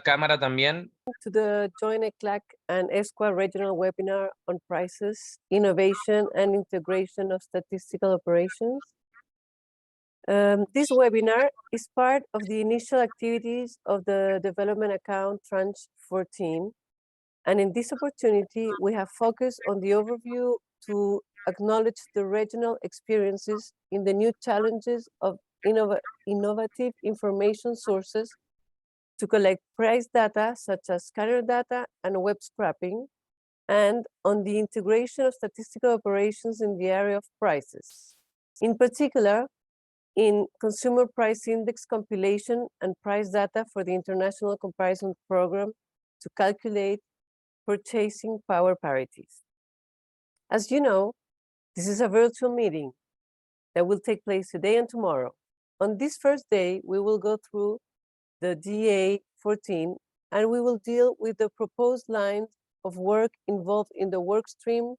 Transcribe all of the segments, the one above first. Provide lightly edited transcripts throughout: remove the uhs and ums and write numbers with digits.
cámara también. To the joint ECLAC and ESCWA regional webinar on prices, innovation and integration of statistical operations. This webinar is part of the initial activities of the development account tranche 14. And in this opportunity, we have focused on the overview to acknowledge the regional experiences in the new challenges of innovative information sources to collect price data such as scanner data and web scraping, and on the integration of statistical operations in the area of prices. In particular, in consumer price index compilation and price data for the International Comparison Program to calculate purchasing power parities. As you know, this is a virtual meeting that will take place today and tomorrow. On this first day, we will go through the DA 14, and we will deal with the proposed lines of work involved in the work stream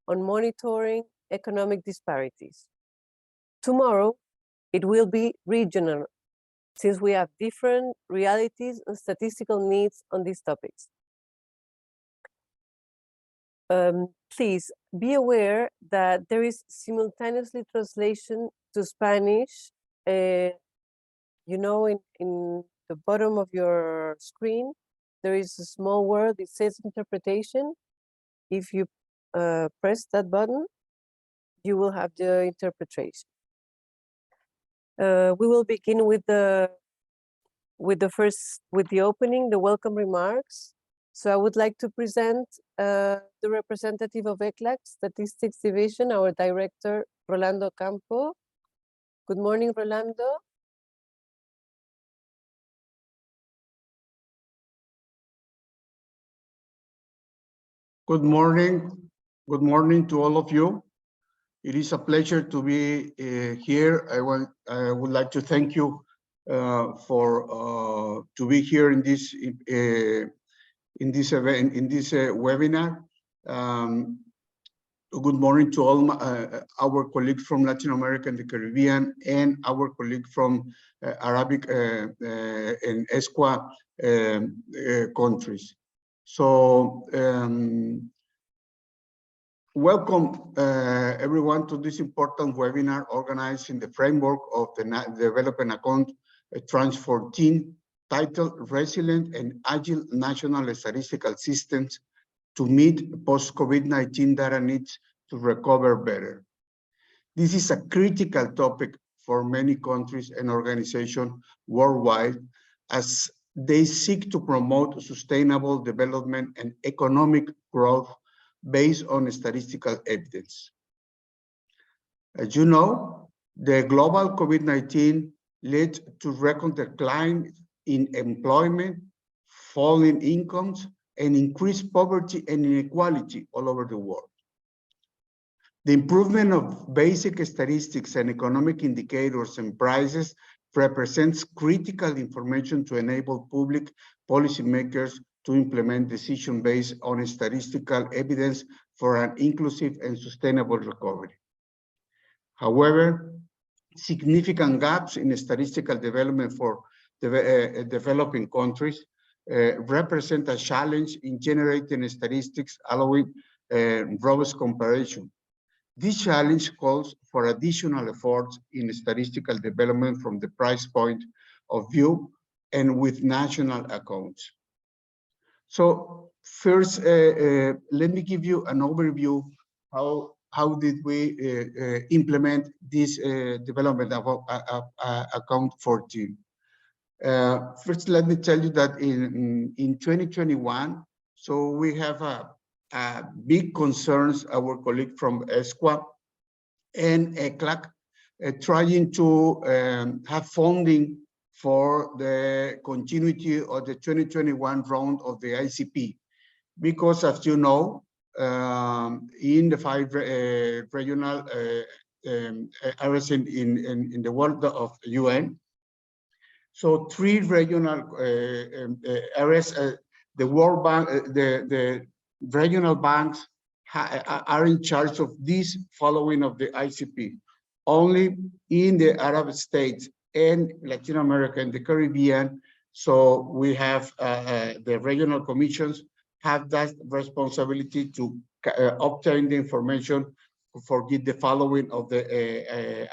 on monitoring economic disparities. Tomorrow, it will be regional, since we have different realities and statistical needs on these topics. Please be aware that there is simultaneously translation to Spanish. You know, in the bottom of your screen, there is a small word, it says interpretation. If you press that button, you will have the interpretation. We will begin with the opening, the welcome remarks. So I would like to present the representative of ECLAC Statistics Division, our director, Rolando Campo. Good morning, Rolando. Good morning. Good morning to all of you. It is a pleasure to be here. I would like to thank you for to be here in this event, in this webinar. Good morning to all our colleagues from Latin America and the Caribbean, and our colleagues from Arabic and ESCWA countries. So welcome everyone to this important webinar organized in the framework of the Development Account Tranche 14, titled Resilient and Agile National Statistical Systems to Meet Post-COVID-19 Data Needs to Recover Better. This is a critical topic for many countries and organizations worldwide as they seek to promote sustainable development and economic growth based on statistical evidence. As you know, the global COVID-19 led to record decline in employment, falling incomes, and increased poverty and inequality all over the world. The improvement of basic statistics and economic indicators and prices represents critical information to enable public policymakers to implement decisions based on statistical evidence for an inclusive and sustainable recovery. However, significant gaps in statistical development for developing countries represent a challenge in generating statistics allowing robust comparison. This challenge calls for additional efforts in statistical development from the price point of view and with national accounts. So first, let me give you an overview how did we implement this development of account 14. First, let me tell you that in 2021, so we have big concerns, our colleague from ESCWA and ECLAC, trying to have funding for the continuity of the 2021 round of the ICP. Because as you know, in the 5 regional areas in the world of UN, so 3 regional areas, the World Bank, the regional banks are in charge of this following of the ICP. Only in the Arab states and Latin America and the Caribbean, So we have the regional commissions have that responsibility to obtain the information for the following of the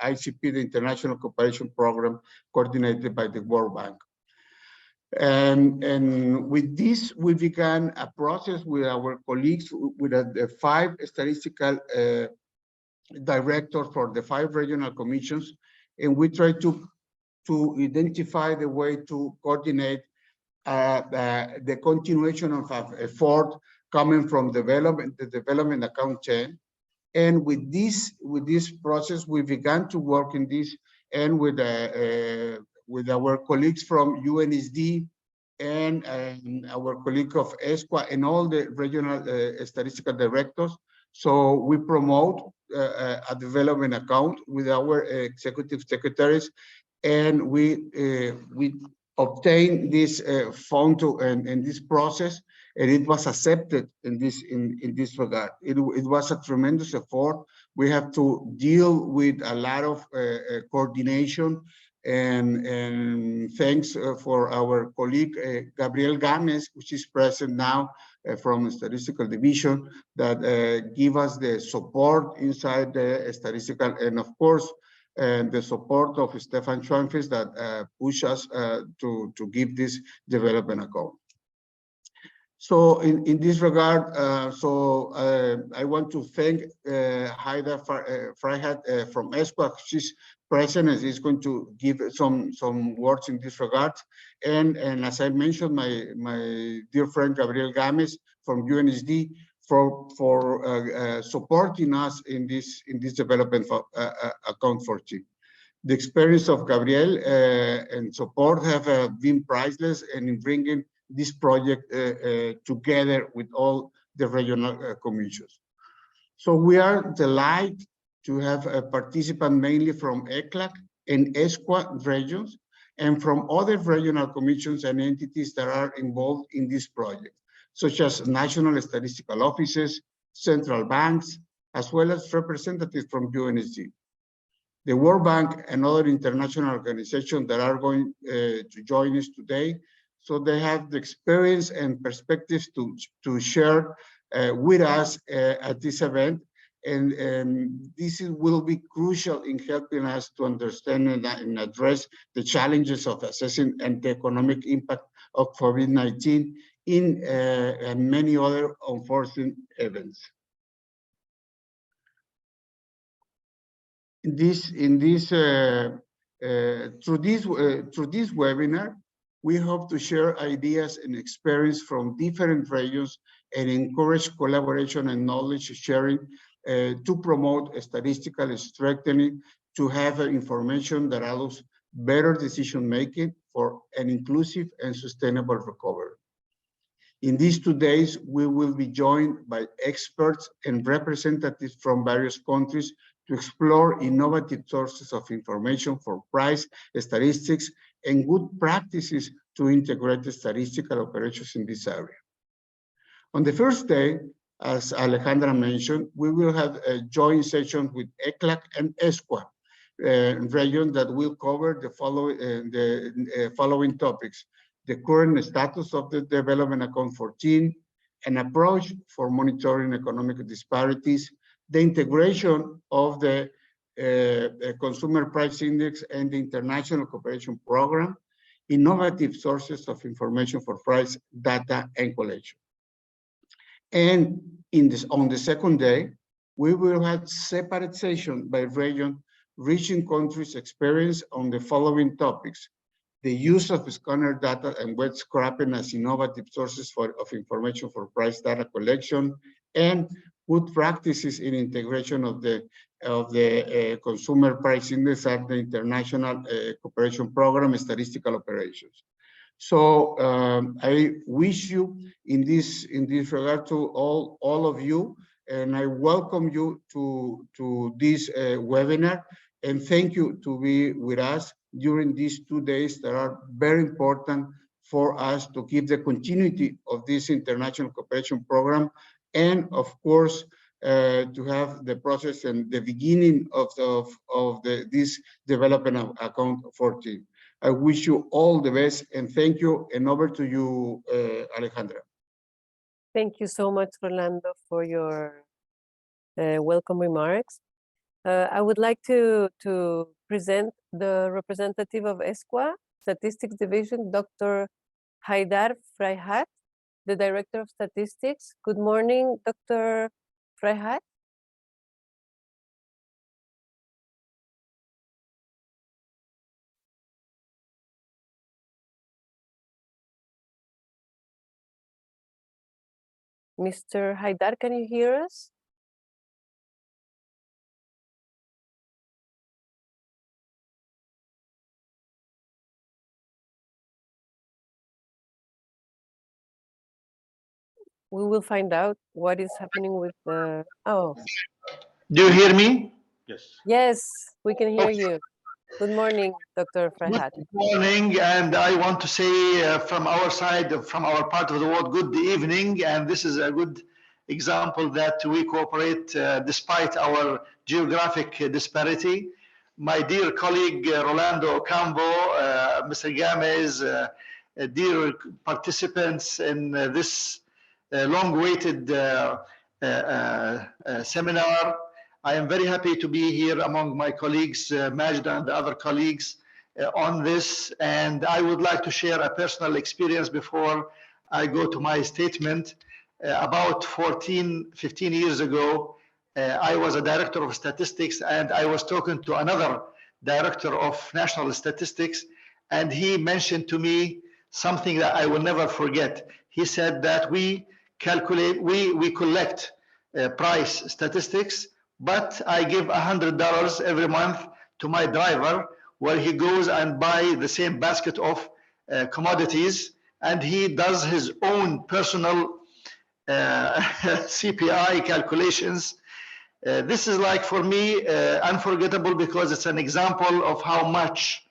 ICP, the International Cooperation Program, coordinated by the World Bank. And with this, we began a process with our colleagues, with the 5 statistical directors for the 5 regional commissions, and we try to identify the way to coordinate the continuation of effort coming from the development account chain. And with this process, we began to work in this, and with our colleagues from UNSD and our colleague of ESCWA and all the regional statistical directors. So we promote a development account with our executive secretaries, and we obtained this fund and this process, and it was accepted in this regard. It was a tremendous effort. We have to deal with a lot of coordination, and thanks for our colleague Gabriel Gámez, which is present now from the statistical division, that give us the support inside the statistical, and of course the support of Stefan Schwanfis that push us to give this development account. So in this regard, I want to thank Haida Freihat from ESCWA. She's present and is going to give some words in this regard. And as I mentioned, my dear friend Gabriel Gámez from UNSD for supporting us in this development account 14. The experience of Gabriel and support have been priceless in bringing this project together with all the regional commissions. So we are delighted to have a participant mainly from ECLAC and ESCWA regions, and from other regional commissions and entities that are involved in this project, such as national statistical offices, central banks, as well as representatives from UNSD. The World Bank and other international organizations that are going to join us today, so they have the experience and perspectives to share with us at this event. And this will be crucial in helping us to understand and address the challenges of assessing and the economic impact of COVID-19 in and many other unforeseen events. Through this webinar, we hope to share ideas and experience from different regions and encourage collaboration and knowledge sharing to promote statistical strengthening, to have information that allows better decision making for an inclusive and sustainable recovery. In these 2 days, we will be joined by experts and representatives from various countries to explore innovative sources of information for price statistics and good practices to integrate the statistical operations in this area. On the first day, as Alejandra mentioned, we will have a joint session with ECLAC and ESCWA region that will cover the following topics: the current status of the development account 14, an approach for monitoring economic disparities, the integration of the consumer price index and the international cooperation program, innovative sources of information for price data and collection. And on the second day, we will have separate session by region, reaching countries' experience on the following topics: the use of scanner data and web scraping as innovative sources of information for price data collection, and good practices in integration of the consumer price index and the international cooperation program statistical operations. So I wish you in this regard to all of you, and I welcome you to this webinar, and thank you to be with us during these 2 days that are very important for us to keep the continuity of this international cooperation program, and of course to have the process and the beginning of this development account 14. I wish you all the best and thank you. And over to you, Alejandra. Thank you so much, Rolando, for your welcome remarks. I would like to present the representative of ESCWA, Statistics Division, Dr. Haidar Fraihat, the Director of Statistics. Good morning, Dr. Fraihat. Mr. Haidar, can you hear us? We will find out what is happening with the, oh. Do you hear me? Yes. Yes, we can hear you. Good morning, Dr. Fraihat. Good morning, and I want to say from our side, from our part of the world, good evening. And this is a good example that we cooperate despite our geographic disparity. My dear colleague Rolando Ocampo, Mr. Gamez, dear participants in this long-awaited seminar. I am very happy to be here among my colleagues, Majda and the other colleagues on this. And I would like to share a personal experience before I go to my statement. About 15 years ago, I was a director of statistics and I was talking to another director of national statistics. And he mentioned to me something that I will never forget. He said that we collect price statistics, but I give $100 every month to my driver where he goes and buy the same basket of commodities, and he does his own personal CPI calculations. This is like for me unforgettable because it's an example of how much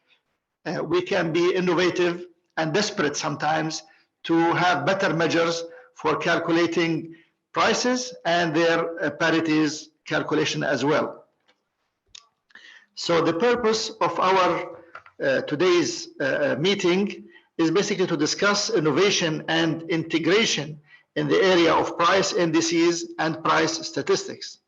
we can be innovative and desperate sometimes to have better measures for calculating prices and their parities calculation as well. So the purpose of our today's meeting is basically to discuss innovation and integration in the area of price indices and price statistics,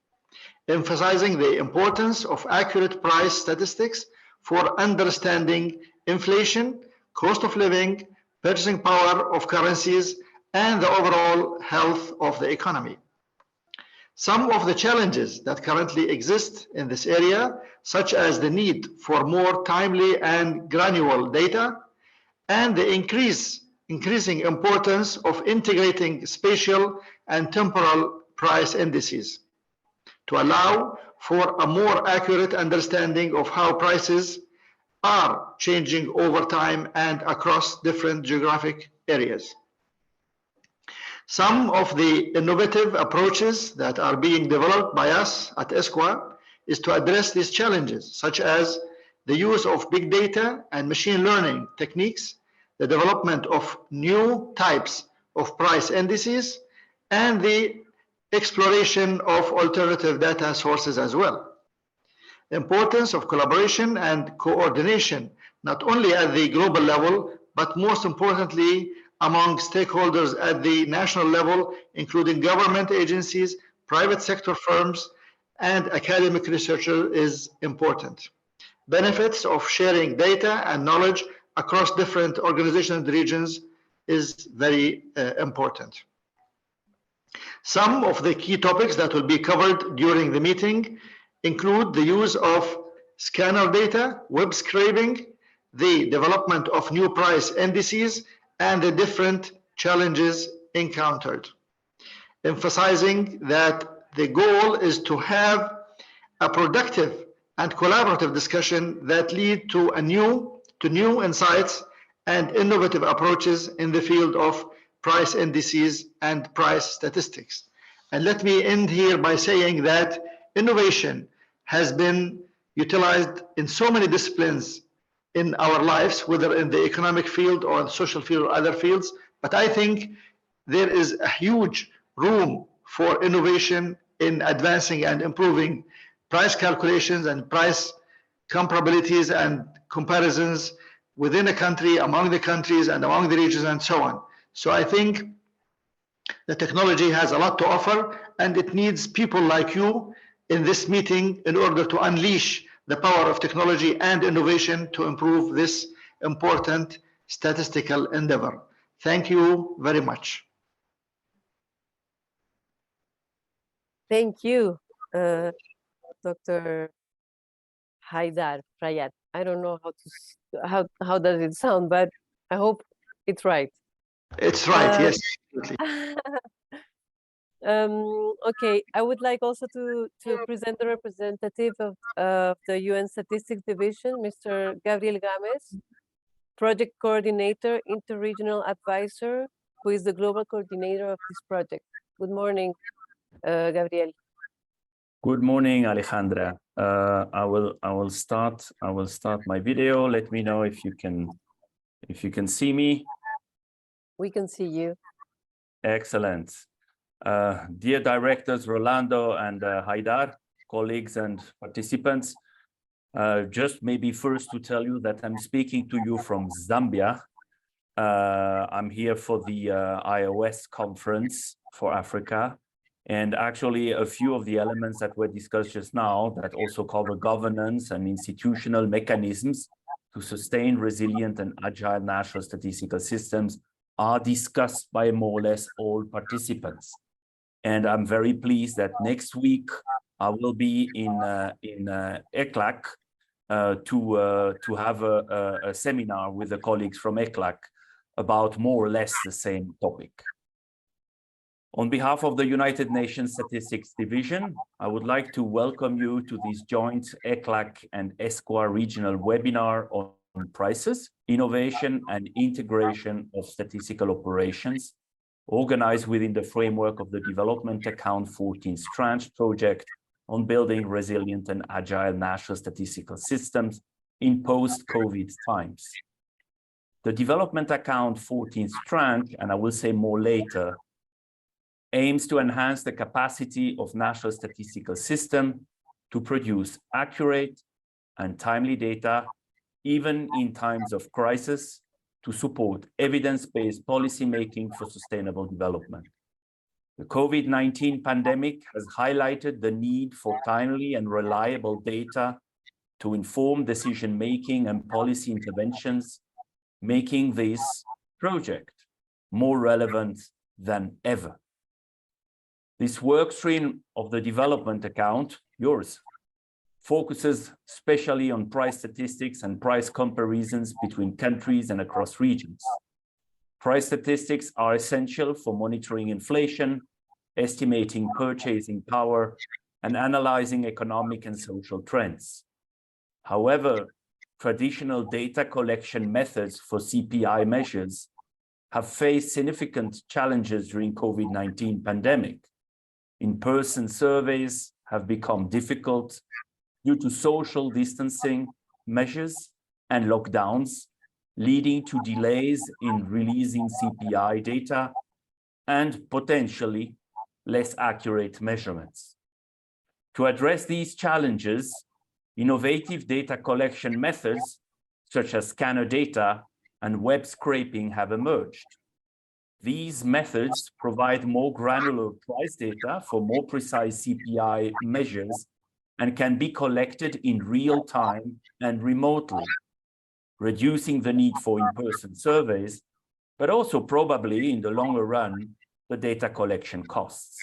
emphasizing the importance of accurate price statistics for understanding inflation, cost of living, purchasing power of currencies, and the overall health of the economy. Some of the challenges that currently exist in this area, such as the need for more timely and granular data, and the increasing importance of integrating spatial and temporal price indices to allow for a more accurate understanding of how prices are changing over time and across different geographic areas. Some of the innovative approaches that are being developed by us at ESCWA is to address these challenges, such as the use of big data and machine learning techniques, the development of new types of price indices, and the exploration of alternative data sources as well. The importance of collaboration and coordination, not only at the global level, but most importantly, among stakeholders at the national level, including government agencies, private sector firms, and academic researchers is important. Benefits of sharing data and knowledge across different organizations and regions is very important. Some of the key topics that will be covered during the meeting include the use of scanner data, web scraping, the development of new price indices, and the different challenges encountered. Emphasizing that the goal is to have a productive and collaborative discussion that lead to new insights and innovative approaches in the field of price indices and price statistics. And let me end here by saying that innovation has been utilized in so many disciplines in our lives, whether in the economic field or the social field or other fields. But I think there is a huge room for innovation in advancing and improving price calculations and price comparabilities and comparisons within a country, among the countries, and among the regions, and so on. So I think the technology has a lot to offer, and it needs people like you in this meeting in order to unleash the power of technology and innovation to improve this important statistical endeavor. Thank you very much. Thank you, Dr. Haidar Prayat. I don't know how does it sound, but I hope it's right. It's right, yes. Okay, I would like also to present the representative of the UN Statistics Division, Mr. Gabriel Games, Project Coordinator, Interregional Advisor, who is the Global Coordinator of this project. Good morning, Gabriel. Good morning, Alejandra. I will start my video. Let me know if you can see me. We can see you. Excellent. Dear directors Rolando and Haidar, colleagues and participants, just maybe first to tell you that I'm speaking to you from Zambia. I'm here for the iOS conference for Africa. And actually, a few of the elements that were discussed just now that also cover governance and institutional mechanisms to sustain resilient and agile national statistical systems are discussed by more or less all participants. And I'm very pleased that next week I will be in ECLAC to have a seminar with the colleagues from ECLAC about more or less the same topic. On behalf of the United Nations Statistics Division, I would like to welcome you to this joint ECLAC and ESCWA regional webinar on prices, innovation and integration of statistical operations, organized within the framework of the Development Account 14th Tranche project on building resilient and agile national statistical systems in post-COVID times. The Development Account 14th Tranche, and I will say more later, aims to enhance the capacity of national statistical system to produce accurate and timely data, even in times of crisis, to support evidence-based policymaking for sustainable development. The COVID-19 pandemic has highlighted the need for timely and reliable data to inform decision-making and policy interventions, making this project more relevant than ever. This work stream of the development account, yours, focuses especially on price statistics and price comparisons between countries and across regions. Price statistics are essential for monitoring inflation, estimating purchasing power, and analyzing economic and social trends. However, traditional data collection methods for CPI measures have faced significant challenges during COVID-19 pandemic. In-person surveys have become difficult due to social distancing measures and lockdowns, leading to delays in releasing CPI data and potentially less accurate measurements. To address these challenges, innovative data collection methods such as scanner data and web scraping have emerged. These methods provide more granular price data for more precise CPI measures and can be collected in real time and remotely, reducing the need for in-person surveys, but also probably in the longer run, the data collection costs.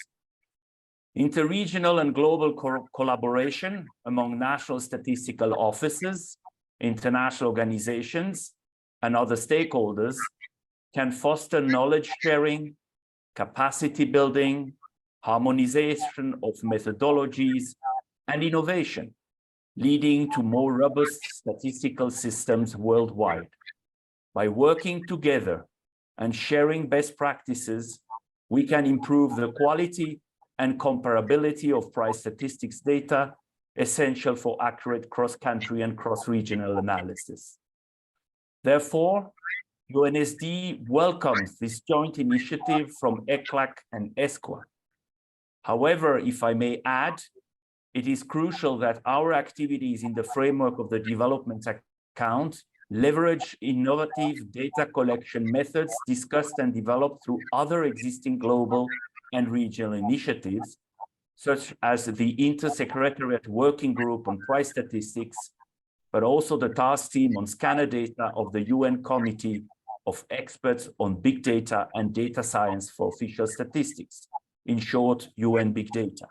Interregional and global collaboration among national statistical offices, international organizations, and other stakeholders can foster knowledge sharing, capacity building, harmonization of methodologies, and innovation, leading to more robust statistical systems worldwide. By working together and sharing best practices, we can improve the quality and comparability of price statistics data essential for accurate cross-country and cross-regional analysis. Therefore, UNSD welcomes this joint initiative from ECLAC and ESCWA. However, if I may add, it is crucial that our activities in the framework of the development account leverage innovative data collection methods discussed and developed through other existing global and regional initiatives, such as the Intersecretariat Working Group on Price Statistics, but also the task team on scanner data of the UN Committee of Experts on Big Data and Data Science for Official Statistics, in short, UN Big Data.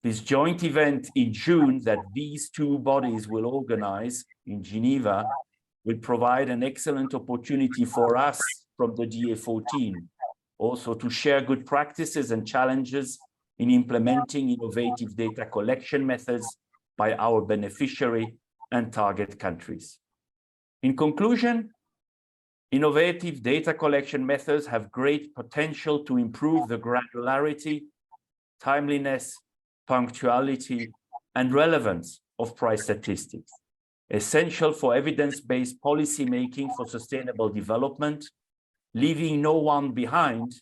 This joint event in June that these two bodies will organize in Geneva will provide an excellent opportunity for us from the DA14 also to share good practices and challenges in implementing innovative data collection methods by our beneficiary and target countries. In conclusion, innovative data collection methods have great potential to improve the granularity, timeliness, punctuality, and relevance of price statistics, essential for evidence-based policy making for sustainable development, leaving no one behind,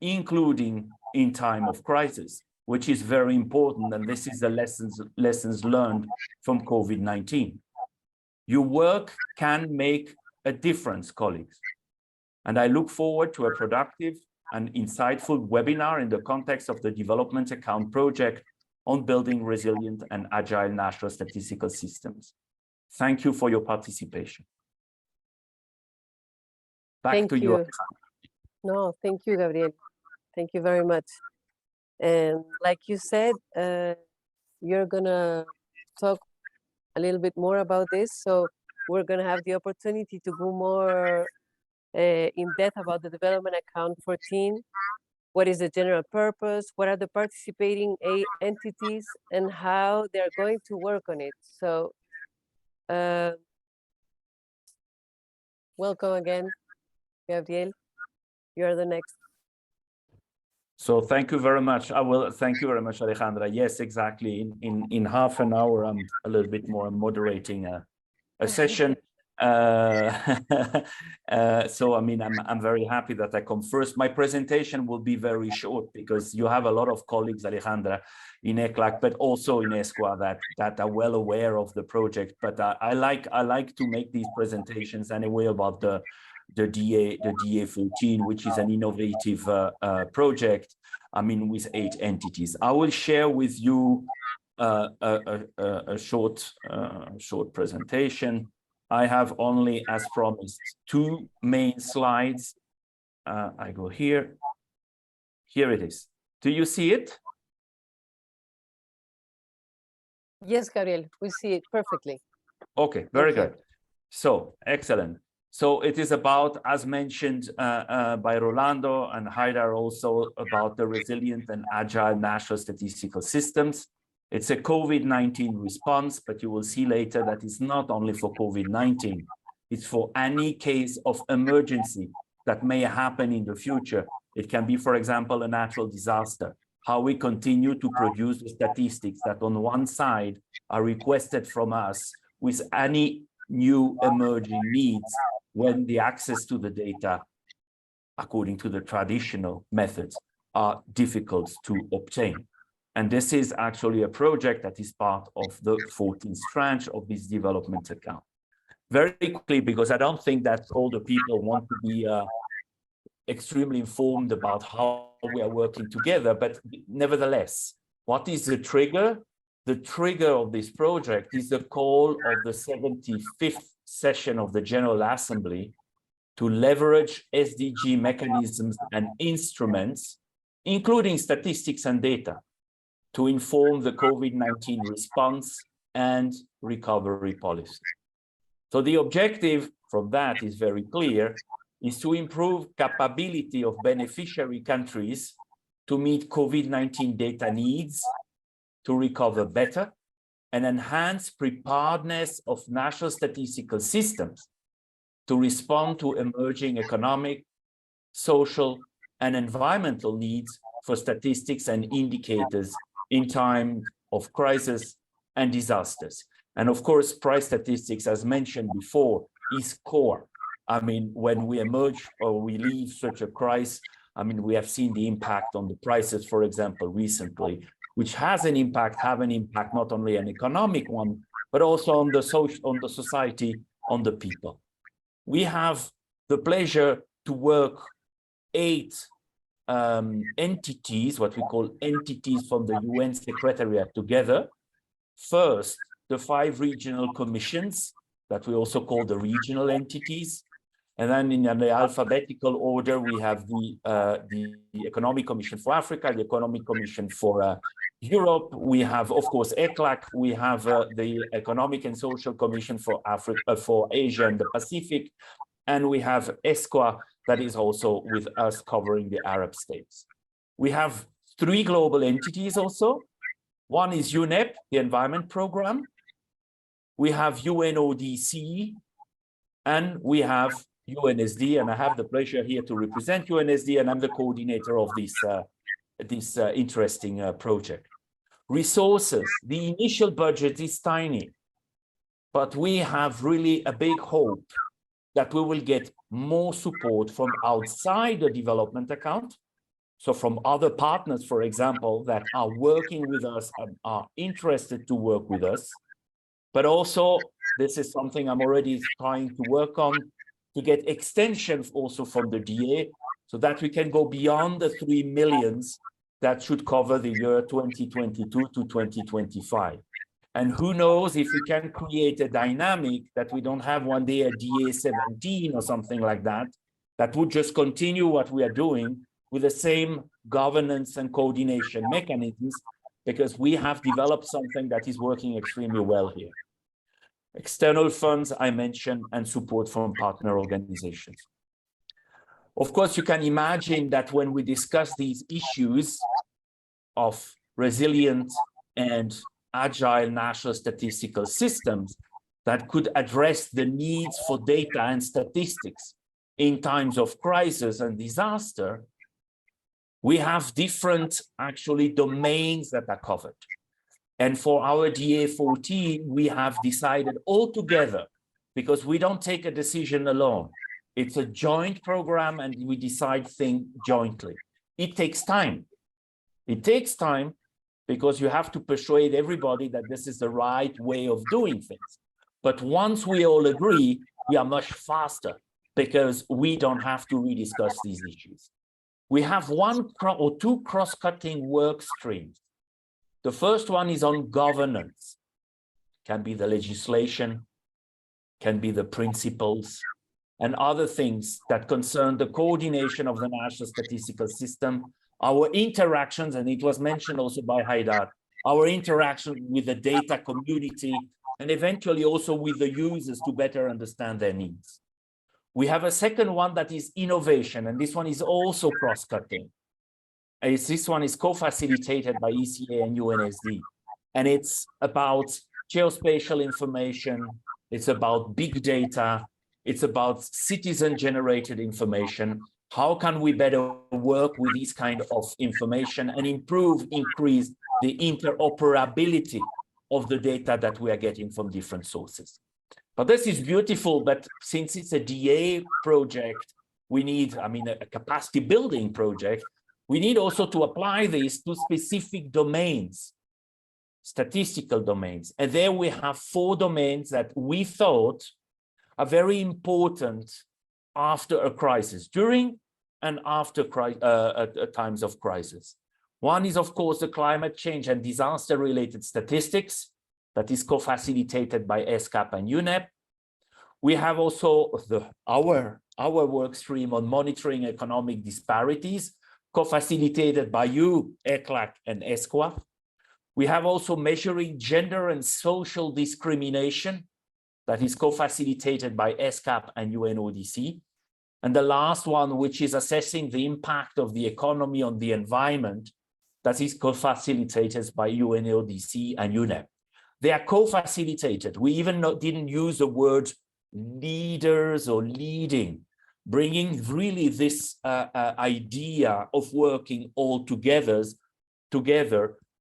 including in time of crisis, which is very important, and this is the lessons learned from COVID-19. Your work can make a difference, colleagues, and I look forward to a productive and insightful webinar in the context of the Development Account Project on building resilient and agile national statistical systems. Thank you for your participation. Back to you. No, thank you, Gabriel. Thank you very much. And like you said, you're gonna talk a little bit more about this. So we're gonna have the opportunity to go more in depth about the Development Account 14. What is the general purpose? What are the participating entities and how they're going to work on it? So welcome again, Gabriel. You're the next. So thank you very much. Thank you very much, Alejandra. Yes, exactly. In half an hour, I'm a little bit more moderating a session. So I mean, I'm very happy that I come first. My presentation will be very short because you have a lot of colleagues, Alejandra, in ECLAC, but also in ESCWA that are well aware of the project. But I like to make these presentations anyway about the DA14, which is an innovative project, I mean, with 8 entities. I will share with you a short presentation. I have only, as promised, 2 main slides. I go here. Here it is. Do you see it? Yes, Gabriel, we see it perfectly. Okay, very good. So, excellent. So it is about, as mentioned by Rolando and Haidar, also about the resilient and agile national statistical systems. It's a COVID-19 response, but you will see later that it's not only for COVID-19. It's for any case of emergency that may happen in the future. It can be, for example, a natural disaster. How we continue to produce the statistics that on one side are requested from us with any new emerging needs when the access to the data, according to the traditional methods, are difficult to obtain. And this is actually a project that is part of the 14th tranche of this development account. Very quickly, because I don't think that all the people want to be extremely informed about how we are working together, but nevertheless, what is the trigger? The trigger of this project is the call of the 75th session of the General Assembly to leverage SDG mechanisms and instruments, including statistics and data, to inform the COVID-19 response and recovery policy. So the objective from that is very clear, is to improve capability of beneficiary countries to meet COVID-19 data needs, to recover better, and enhance preparedness of national statistical systems to respond to emerging economic, social, and environmental needs for statistics and indicators in time of crisis and disasters. And of course, price statistics, as mentioned before, is core. I mean, when we emerge or we leave such a crisis, I mean, we have seen the impact on the prices, for example, recently, which have an impact not only an economic one, but also on the society, on the people. We have the pleasure to work 8 entities, what we call entities from the UN Secretariat together. First, the 5 regional commissions that we also call the regional entities. And then in the alphabetical order, we have the Economic Commission for Africa, the Economic Commission for Europe. We have, of course, ECLAC. We have the Economic and Social Commission for Africa, for Asia and the Pacific. And we have ESCWA that is also with us covering the Arab states. We have 3 global entities also. One is UNEP, the Environment Program. We have UNODC, and we have UNSD, and I have the pleasure here to represent UNSD, and I'm the coordinator of this interesting project. Resources, the initial budget is tiny, but we have really a big hope that we will get more support from outside the development account. So from other partners, for example, that are working with us and are interested to work with us. But also, this is something I'm already trying to work on, to get extensions also from the DA, so that we can go beyond the 3 millions that should cover the year 2022 to 2025. And who knows if we can create a dynamic that we don't have one day a DA 17 or something like that, that would just continue what we are doing with the same governance and coordination mechanisms, because we have developed something that is working extremely well here. External funds, I mentioned, and support from partner organizations. Of course, you can imagine that when we discuss these issues of resilient and agile national statistical systems that could address the needs for data and statistics in times of crisis and disaster, we have different actually domains that are covered. And for our DA14, we have decided all together, because we don't take a decision alone. It's a joint program and we decide things jointly. It takes time. It takes time because you have to persuade everybody that this is the right way of doing things. But once we all agree, we are much faster because we don't have to rediscuss these issues. We have 1 or 2 cross-cutting work streams. The first one is on governance. Can be the legislation, can be the principles, and other things that concern the coordination of the national statistical system, our interactions, and it was mentioned also by Haidar, our interaction with the data community, and eventually also with the users to better understand their needs. We have a second one that is innovation, and this one is also cross-cutting. This one is co-facilitated by ECA and UNSD, and it's about geospatial information, it's about big data, it's about citizen-generated information. How can we better work with this kind of information and increase the interoperability of the data that we are getting from different sources? But this is beautiful, but since it's a DA project, we need, a capacity building project, we need also to apply this to specific domains, statistical domains. And there we have 4 domains that we thought are very important after a crisis, during and after times of crisis. One is, of course, the climate change and disaster-related statistics that is co-facilitated by ESCAP and UNEP. We have also our work stream on monitoring economic disparities, co-facilitated by you, ECLAC and ESCWA. We have also measuring gender and social discrimination that is co-facilitated by ESCAP and UNODC. And the last one, which is assessing the impact of the economy on the environment, that is co-facilitated by UNODC and UNEP. They are co-facilitated. We even didn't use the word leaders or leading, bringing really this idea of working all together,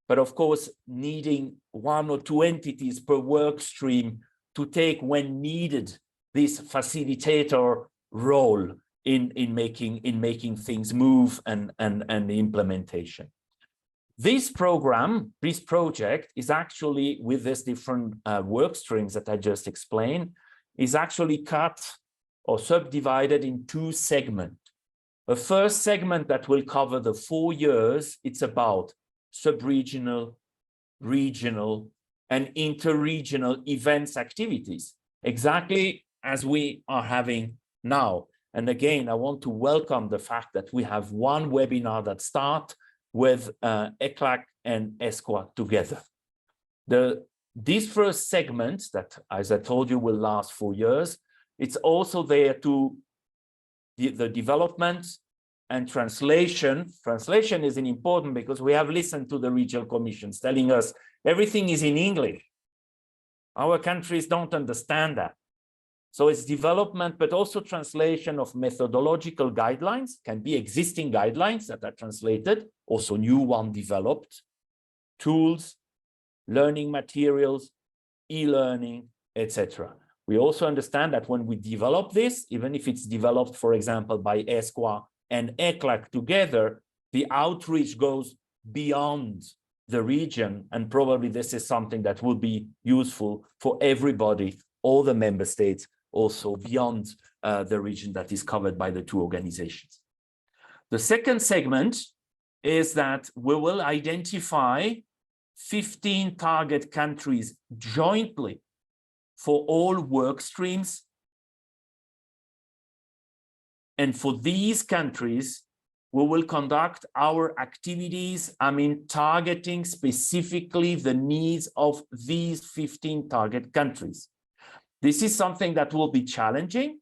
but of course, needing 1 or 2 entities per work stream to take, when needed, this facilitator role in making things move and the implementation. This program, this project is actually, with these different work streams that I just explained, is actually cut or subdivided in two segments. The first segment that will cover the 4 years, it's about sub-regional, regional, and interregional events activities, exactly as we are having now. And again, I want to welcome the fact that we have one webinar that starts with ECLAC and ESCWA together. This first segment that, as I told you, will last 4 years, it's also there to the development and translation. Translation is important because we have listened to the regional commissions telling us everything is in English. Our countries don't understand that. So it's development, but also translation of methodological guidelines, can be existing guidelines that are translated, also new one developed, tools, learning materials, e-learning, etc. We also understand that when we develop this, even if it's developed, for example, by ESCWA and ECLAC together, the outreach goes beyond the region, and probably this is something that will be useful for everybody, all the member states, also beyond the region that is covered by the two organizations. The second segment is that we will identify 15 target countries jointly for all work streams. And for these countries, we will conduct our activities, targeting specifically the needs of these 15 target countries. This is something that will be challenging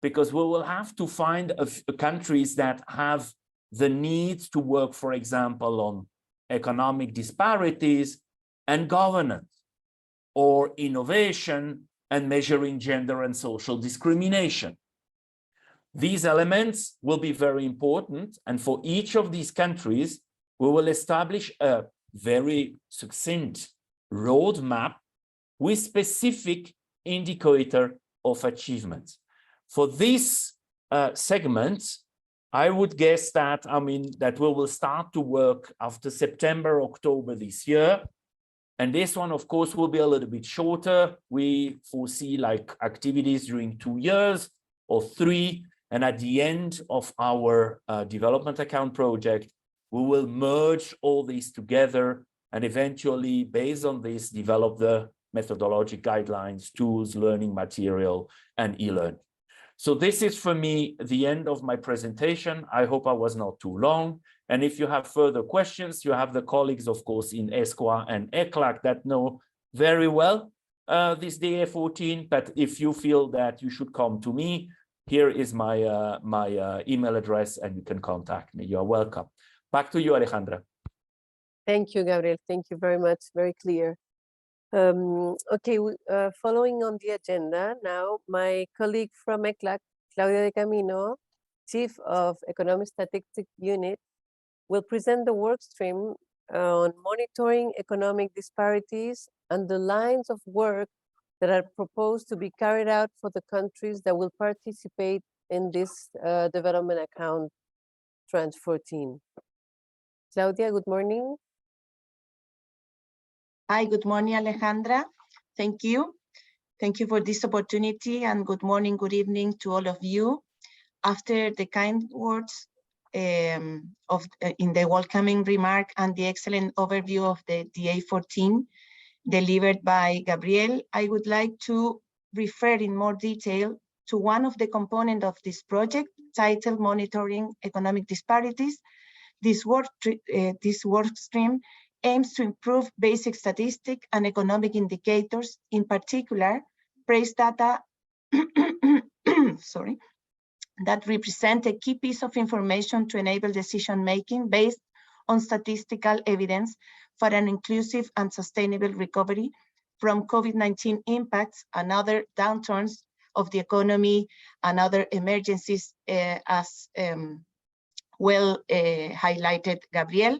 because we will have to find countries that have the needs to work, for example, on economic disparities and governance, or innovation and measuring gender and social discrimination. These elements will be very important, and for each of these countries, we will establish a very succinct roadmap with specific indicator of achievement. For this segment, I would guess that, that we will start to work after September, October this year. And this one, of course, will be a little bit shorter. We foresee like activities during 2 years or 3. And at the end of our development account project, we will merge all these together and eventually, based on this, develop the methodologic guidelines, tools, learning material, and e-learning. So this is for me the end of my presentation. I hope I was not too long. And if you have further questions, you have the colleagues, of course, in ESCWA and ECLAC that know very well this DA14. But if you feel that you should come to me, here is my email address and you can contact me. You are welcome. Back to you, Alejandra. Thank you, Gabriel. Thank you very much. Very clear. Okay, following on the agenda now, my colleague from ECLAC, Claudia de Camino, Chief of Economic Statistics Unit, will present the work stream on monitoring economic disparities and the lines of work that are proposed to be carried out for the countries that will participate in this development account tranche 14. Claudia, good morning. Hi, good morning, Alejandra. Thank you. Thank you for this opportunity, and good morning, good evening to all of you. After the kind words in the welcoming remark and the excellent overview of the DA14 delivered by Gabriel, I would like to refer in more detail to one of the components of this project titled Monitoring Economic Disparities. This work stream aims to improve basic statistic and economic indicators, in particular, price data sorry, that represent a key piece of information to enable decision-making based on statistical evidence for an inclusive and sustainable recovery from COVID-19 impacts and other downturns of the economy and other emergencies, as well highlighted Gabriel,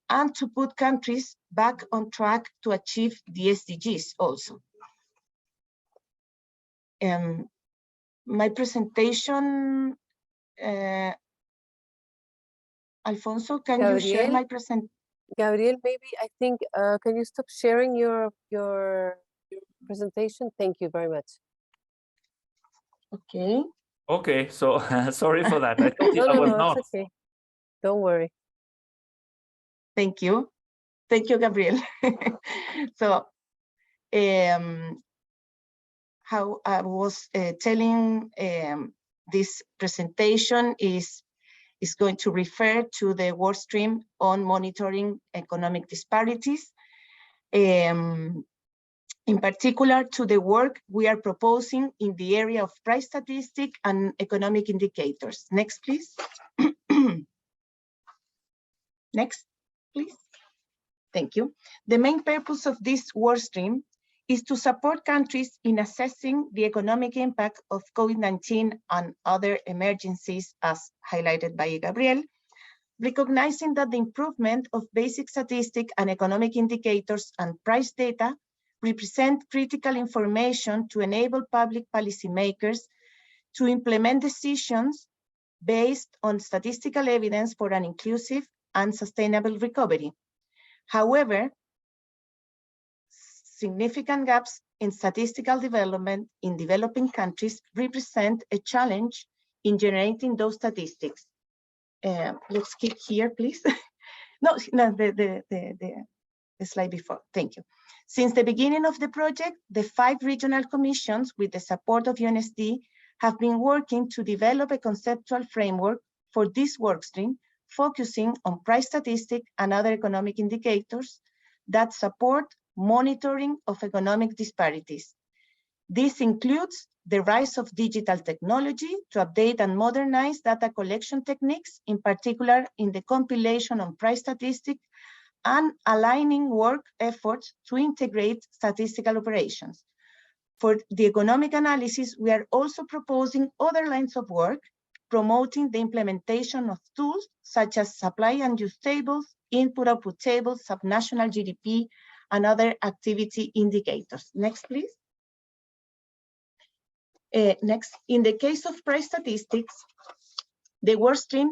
and to put countries back on track to achieve the SDGs also. My presentation, Alfonso, can you share my presentation? Gabriel, maybe I think, can you stop sharing your presentation? Thank you very much. Okay. Okay, so sorry for that. I thought I was not. It's okay. Don't worry. Thank you. Thank you, Gabriel. So, how I was telling, this presentation is going to refer to the work stream on monitoring economic disparities. In particular, to the work we are proposing in the area of price statistics and economic indicators. Next, please. Next, please. Thank you. The main purpose of this work stream is to support countries in assessing the economic impact of COVID-19 and other emergencies, as highlighted by Gabriel, recognizing that the improvement of basic statistic and economic indicators and price data represent critical information to enable public policymakers to implement decisions based on statistical evidence for an inclusive and sustainable recovery. However, significant gaps in statistical development in developing countries represent a challenge in generating those statistics. Let's skip here, please. No, the slide before. Thank you. Since the beginning of the project, the 5 regional commissions, with the support of UNSD, have been working to develop a conceptual framework for this workstream, focusing on price statistics and other economic indicators that support monitoring of economic disparities. This includes the rise of digital technology to update and modernize data collection techniques, in particular in the compilation on price statistics, and aligning work efforts to integrate statistical operations. For the economic analysis, we are also proposing other lines of work, promoting the implementation of tools such as supply and use tables, input-output tables, subnational GDP, and other activity indicators. Next, please. Next, in the case of price statistics, the workstream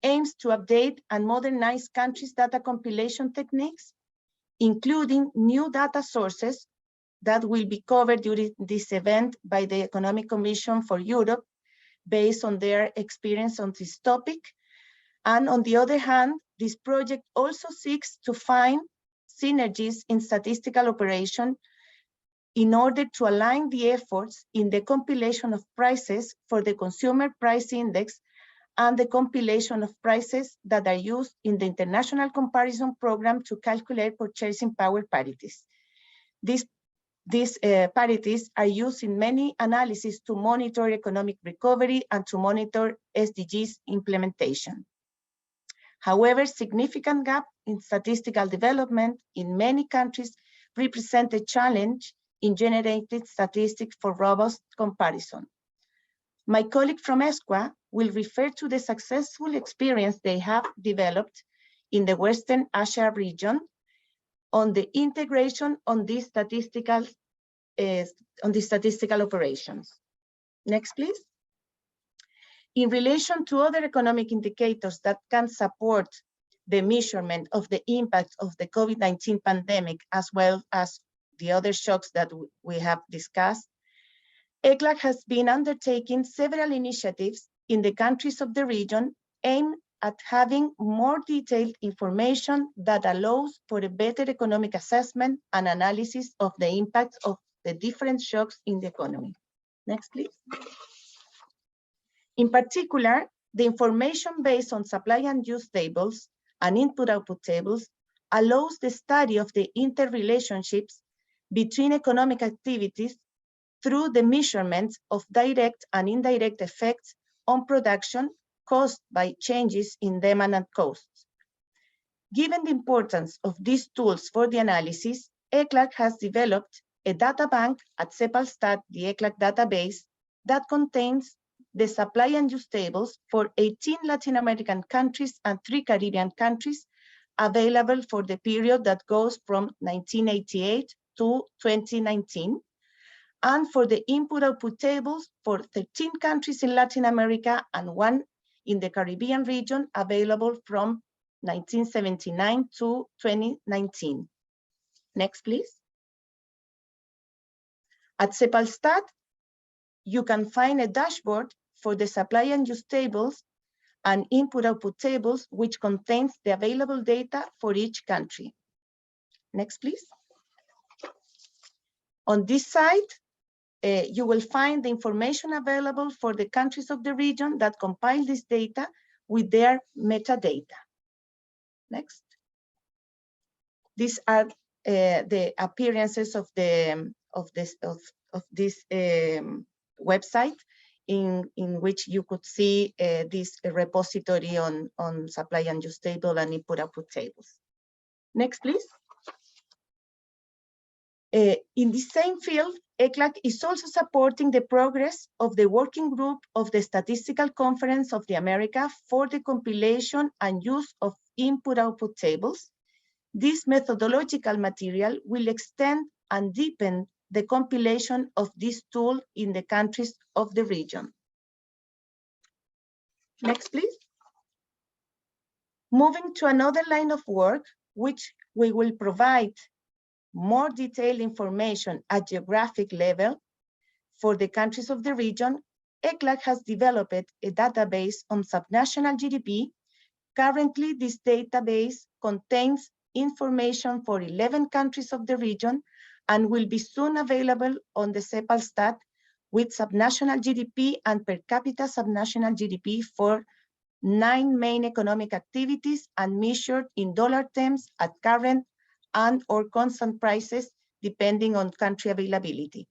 aims to update and modernize countries' data compilation techniques, including new data sources that will be covered during this event by the Economic Commission for Europe, based on their experience on this topic. And on the other hand, this project also seeks to find synergies in statistical operation in order to align the efforts in the compilation of prices for the Consumer Price Index and the compilation of prices that are used in the International Comparison Program to calculate purchasing power parities. These parities are used in many analyses to monitor economic recovery and to monitor SDGs implementation. However, significant gap in statistical development in many countries represent a challenge in generating statistics for robust comparison. My colleague from ESCWA will refer to the successful experience they have developed in the Western Asia region on the integration on these statistical operations. Next, please. In relation to other economic indicators that can support the measurement of the impact of the COVID-19 pandemic, as well as the other shocks that we have discussed, ECLAC has been undertaking several initiatives in the countries of the region aimed at having more detailed information that allows for a better economic assessment and analysis of the impact of the different shocks in the economy. Next, please. In particular, the information based on supply and use tables and input-output tables allows the study of the interrelationships between economic activities through the measurement of direct and indirect effects on production caused by changes in demand and costs. Given the importance of these tools for the analysis, ECLAC has developed a data bank at CEPAL-STAT, the ECLAC database, that contains the supply and use tables for 18 Latin American countries and 3 Caribbean countries, available for the period that goes from 1988 to 2019, and for the input-output tables for 13 countries in Latin America and 1 in the Caribbean region, available from 1979 to 2019. Next, please. At CEPAL-STAT, you can find a dashboard for the supply and use tables and input-output tables, which contains the available data for each country. Next, please. On this site, you will find the information available for the countries of the region that compile this data with their metadata. Next. These are the appearances of this website in which you could see this repository on supply and use table and input-output tables. Next, please. In the same field, ECLAC is also supporting the progress of the working group of the Statistical Conference of the America for the compilation and use of input-output tables. This methodological material will extend and deepen the compilation of this tool in the countries of the region. Next, please. Moving to another line of work, which we will provide more detailed information at geographic level for the countries of the region, ECLAC has developed a database on subnational GDP. Currently, this database contains information for 11 countries of the region and will be soon available on the CEPAL-STAT with subnational GDP and per capita subnational GDP for 9 main economic activities and measured in dollar terms at current and or constant prices depending on country availability.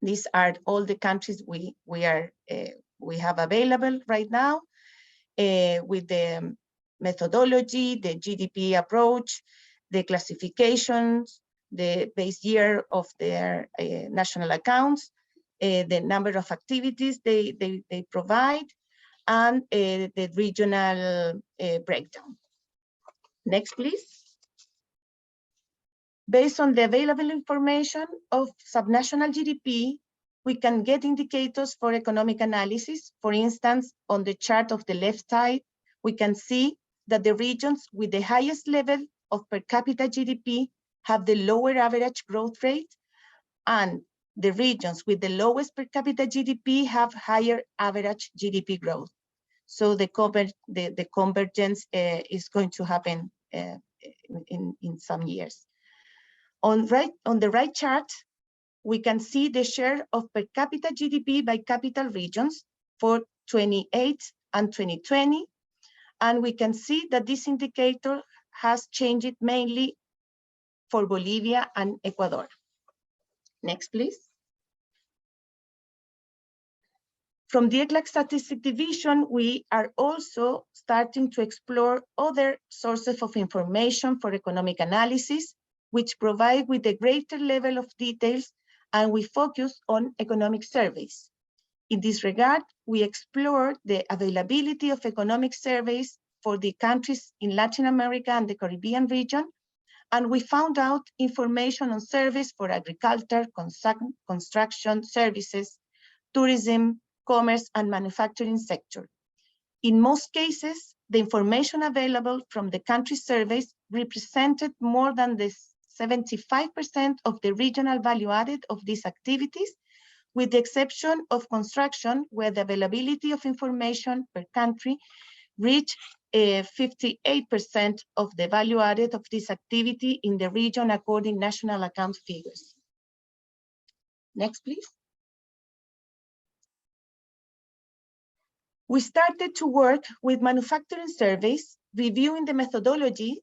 These are all the countries we have available right now with the methodology, the GDP approach, the classifications, the base year of their national accounts, the number of activities they provide, and the regional breakdown. Next, please. Based on the available information of subnational GDP, we can get indicators for economic analysis. For instance, on the chart of the left side, we can see that the regions with the highest level of per capita GDP have the lower average growth rate, and the regions with the lowest per capita GDP have higher average GDP growth. So the convergence is going to happen in some years. On the right chart, we can see the share of per capita GDP by capital regions for 2018 and 2020. And we can see that this indicator has changed mainly for Bolivia and Ecuador. Next, please. From the ECLAC Statistic Division, we are also starting to explore other sources of information for economic analysis, which provide with a greater level of details, and we focus on economic surveys. In this regard, we explore the availability of economic surveys for the countries in Latin America and the Caribbean region, and we found out information on surveys for agriculture, construction, services, tourism, commerce, and manufacturing sector. In most cases, the information available from the country surveys represented more than the 75% of the regional value added of these activities, with the exception of construction, where the availability of information per country reached 58% of the value added of this activity in the region according to national account figures. Next, please. We started to work with manufacturing surveys, reviewing the methodology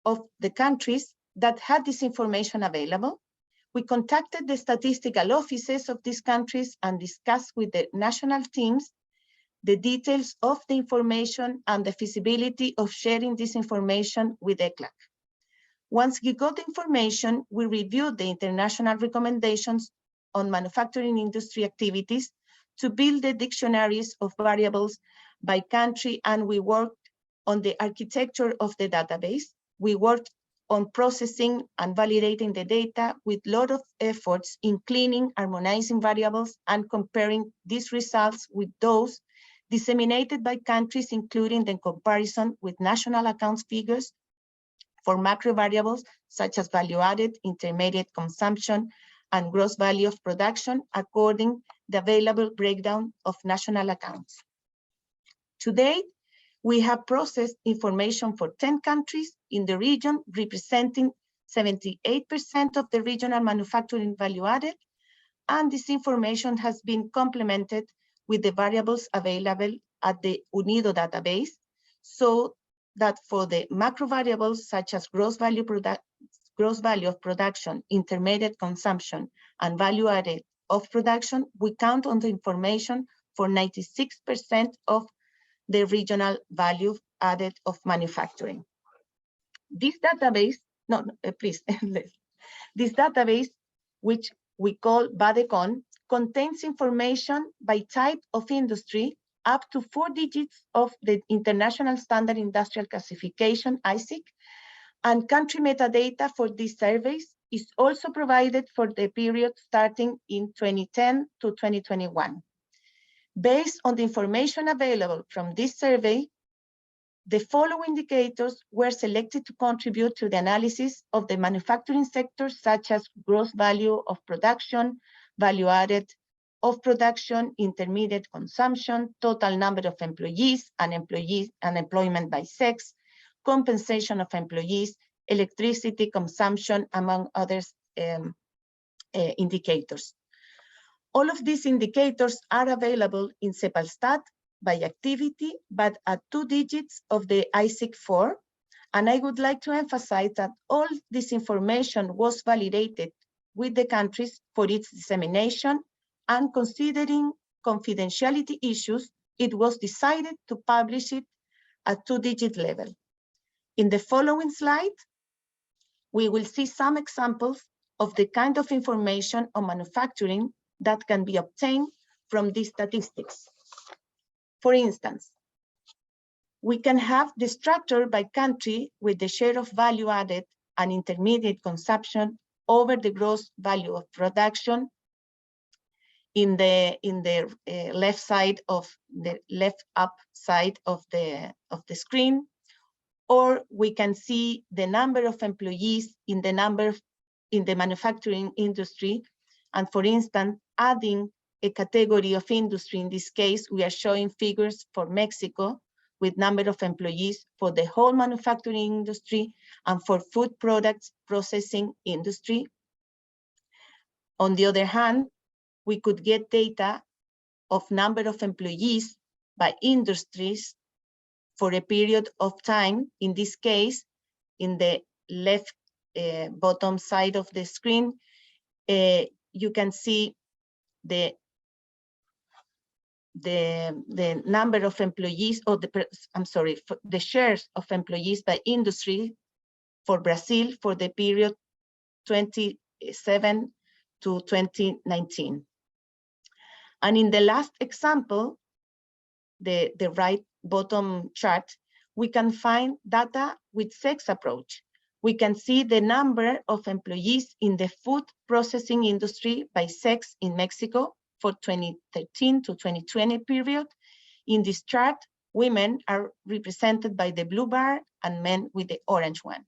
of the countries that had this information available. We contacted the statistical offices of these countries and discussed with the national teams the details of the information and the feasibility of sharing this information with ECLAC. Once we got the information, we reviewed the international recommendations on manufacturing industry activities to build the dictionaries of variables by country, and we worked on the architecture of the database. We worked on processing and validating the data with a lot of efforts in cleaning, harmonizing variables, and comparing these results with those disseminated by countries, including the comparison with national accounts figures for macro variables such as value added, intermediate consumption, and gross value of production according the available breakdown of national accounts. To date, we have processed information for 10 countries in the region, representing 78% of the regional manufacturing value added, and this information has been complemented with the variables available at the UNIDO database, so that for the macro variables such as gross value of production, intermediate consumption, and value added of production, we count on the information for 96% of the regional value added of manufacturing. This database, this database, which we call VADECON, contains information by type of industry up to 4 digits of the International Standard Industrial Classification, ISIC, and country metadata for these surveys is also provided for the period starting in 2010 to 2021. Based on the information available from this survey, the following indicators were selected to contribute to the analysis of the manufacturing sector, such as gross value of production, value added of production, intermediate consumption, total number of employees, unemployment by sex, compensation of employees, electricity consumption, among others indicators. All of these indicators are available in CEPALstat by activity, but at 2 digits of the ISIC-4. And I would like to emphasize that all this information was validated with the countries for its dissemination, and considering confidentiality issues, it was decided to publish it at 2-digit level. In the following slide, we will see some examples of the kind of information on manufacturing that can be obtained from these statistics. For instance, we can have the structure by country with the share of value added and intermediate consumption over the gross value of production in the left side of the left up side of the screen, or we can see the number of employees in the manufacturing industry, and for instance, adding a category of industry. In this case, we are showing figures for Mexico with number of employees for the whole manufacturing industry and for food products processing industry. On the other hand, we could get data of number of employees by industries for a period of time. In this case, in the left bottom side of the screen, you can see the number of employees, or the shares of employees by industry for Brazil for the period 2007 to 2019. And in the last example, the right bottom chart, we can find data with sex approach. We can see the number of employees in the food processing industry by sex in Mexico for 2013 to 2020 period. In this chart, women are represented by the blue bar and men with the orange one.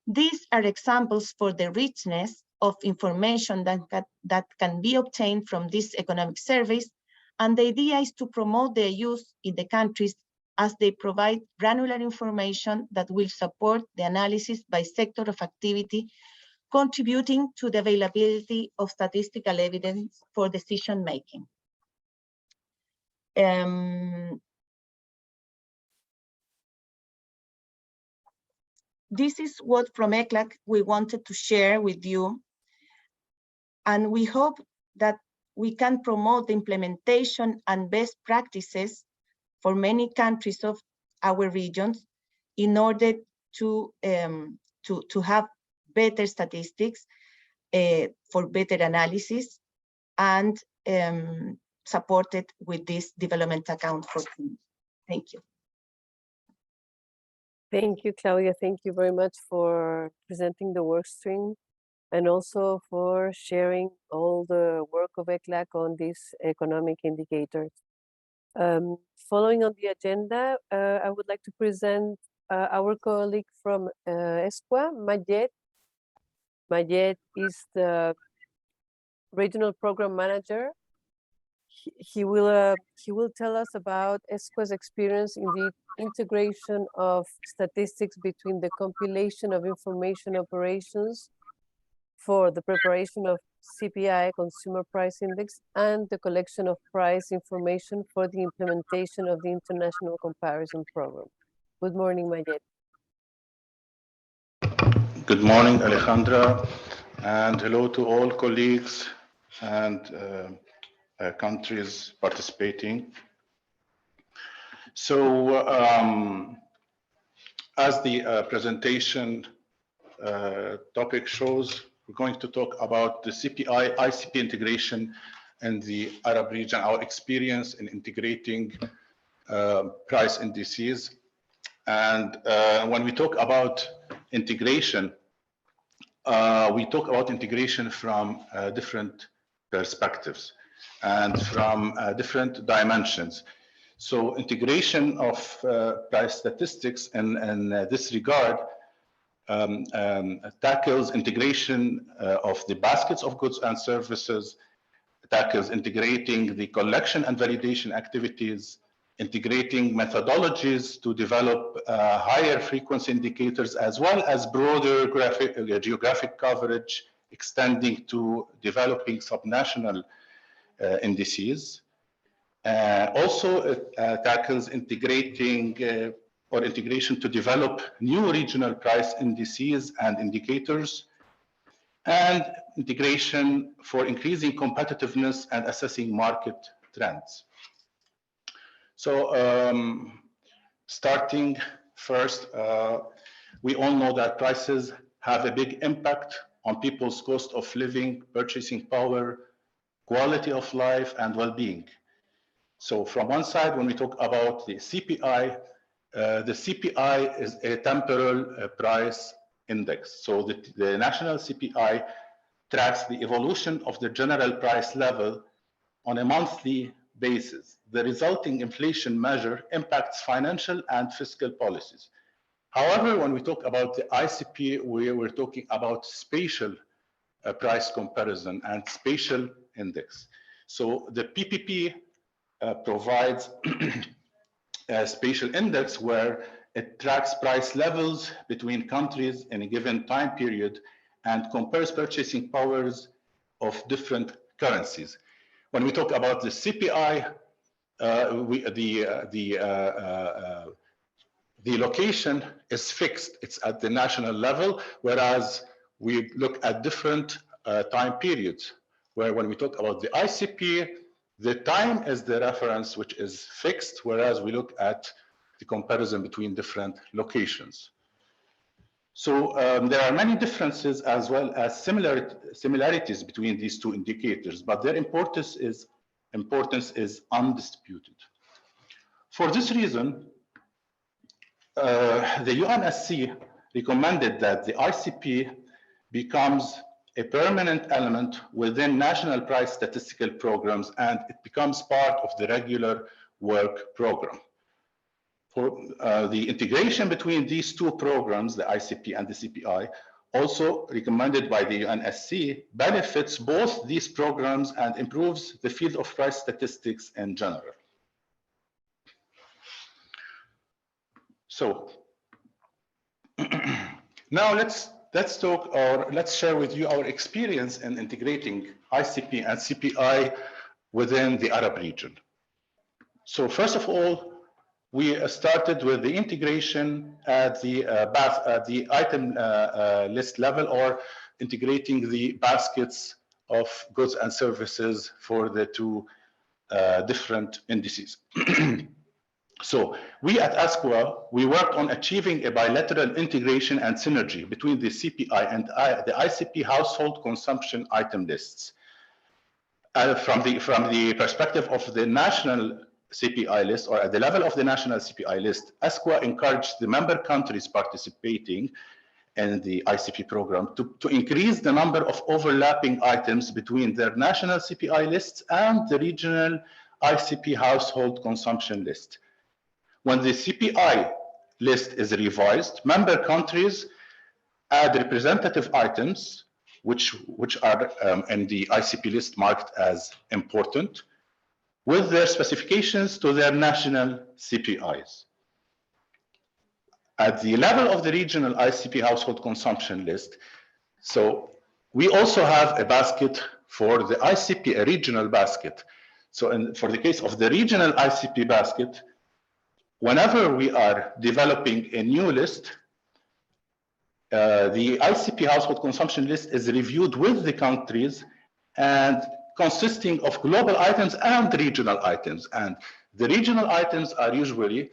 These are examples for the richness of information that can be obtained from these economic surveys, and the idea is to promote their use in the countries as they provide granular information that will support the analysis by sector of activity, contributing to the availability of statistical evidence for decision making. This is what from ECLAC we wanted to share with you, and we hope that we can promote the implementation and best practices for many countries of our regions in order to have better statistics for better analysis, and supported with this development account for teams. Thank you. Thank you, Claudia. Thank you very much for presenting the work stream, and also for sharing all the work of ECLAC on these economic indicators. Following on the agenda, I would like to present our colleague from ESCWA, Majed. Majed is the regional program manager. He will tell us about ESCWA's experience in the integration of statistics between the compilation of information operations for the preparation of CPI, Consumer Price Index, and the collection of price information for the implementation of the International Comparison Program. Good morning, Majed. Good morning, Alejandra, and hello to all colleagues and countries participating. So, as the presentation topic shows, we're going to talk about the CPI, ICP integration in the Arab region, our experience in integrating price indices. And when we talk about integration, we talk about integration from different perspectives and from different dimensions. So integration of price statistics in this regard tackles integration of the baskets of goods and services, tackles integrating the collection and validation activities, integrating methodologies to develop higher frequency indicators, as well as broader geographic coverage, extending to developing subnational indices. Also, it tackles integrating or integration to develop new regional price indices and indicators, and integration for increasing competitiveness and assessing market trends. So starting first, we all know that prices have a big impact on people's cost of living, purchasing power, quality of life, and well-being. So from one side, when we talk about the CPI is a temporal price index. So the national CPI tracks the evolution of the general price level on a monthly basis. The resulting inflation measure impacts financial and fiscal policies. However, when we talk about the ICP, we're talking about spatial price comparison and spatial index. So the PPP provides a spatial index where it tracks price levels between countries in a given time period and compares purchasing powers of different currencies. When we talk about the CPI, the location is fixed. It's at the national level, whereas we look at different time periods, where when we talk about the ICP, the time is the reference which is fixed, whereas we look at the comparison between different locations. So there are many differences as well as similarities between these two indicators, but their importance is undisputed. For this reason, the UNSC recommended that the ICP becomes a permanent element within national price statistical programs, and it becomes part of the regular work program. For the integration between these two programs, the ICP and the CPI, also recommended by the UNSC, benefits both these programs and improves the field of price statistics in general. So now let's talk, or let's share with you our experience in integrating ICP and CPI within the Arab region. So first of all, we started with the integration at the item list level, or integrating the baskets of goods and services for the two different indices. So we at ESCWA, we worked on achieving a bilateral integration and synergy between the CPI and the ICP household consumption item lists. From the perspective of the national CPI list, or at the level of the national CPI list, ESCWA encouraged the member countries participating in the ICP program to increase the number of overlapping items between their national CPI lists and the regional ICP household consumption list. When the CPI list is revised, member countries add representative items which are in the ICP list marked as important with their specifications to their national CPIs. At the level of the regional ICP household consumption list, so we also have a basket for the ICP, a regional basket. So for the case of the regional ICP basket, whenever we are developing a new list, the ICP household consumption list is reviewed with the countries and consisting of global items and regional items. And the regional items are usually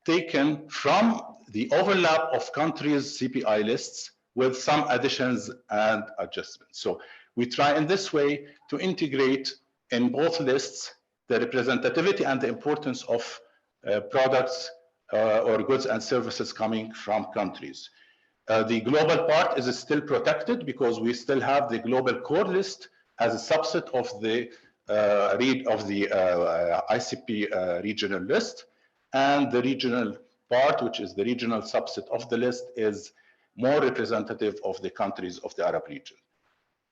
taken from the overlap of countries' CPI lists with some additions and adjustments. So we try in this way to integrate in both lists the representativity and the importance of products or goods and services coming from countries. The global part is still protected because we still have the global core list as a subset of the ICP regional list, and the regional part, which is the regional subset of the list, is more representative of the countries of the Arab region.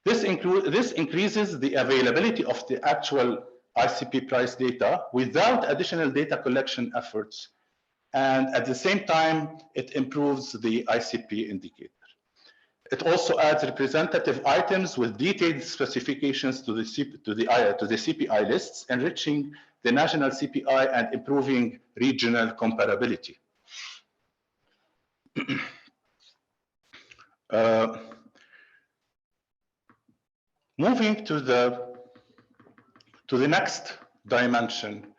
This increases the availability of the actual ICP price data without additional data collection efforts, and at the same time, it improves the ICP indicator. It also adds representative items with detailed specifications to the CPI lists, enriching the national CPI and improving regional comparability. Moving to the next dimension,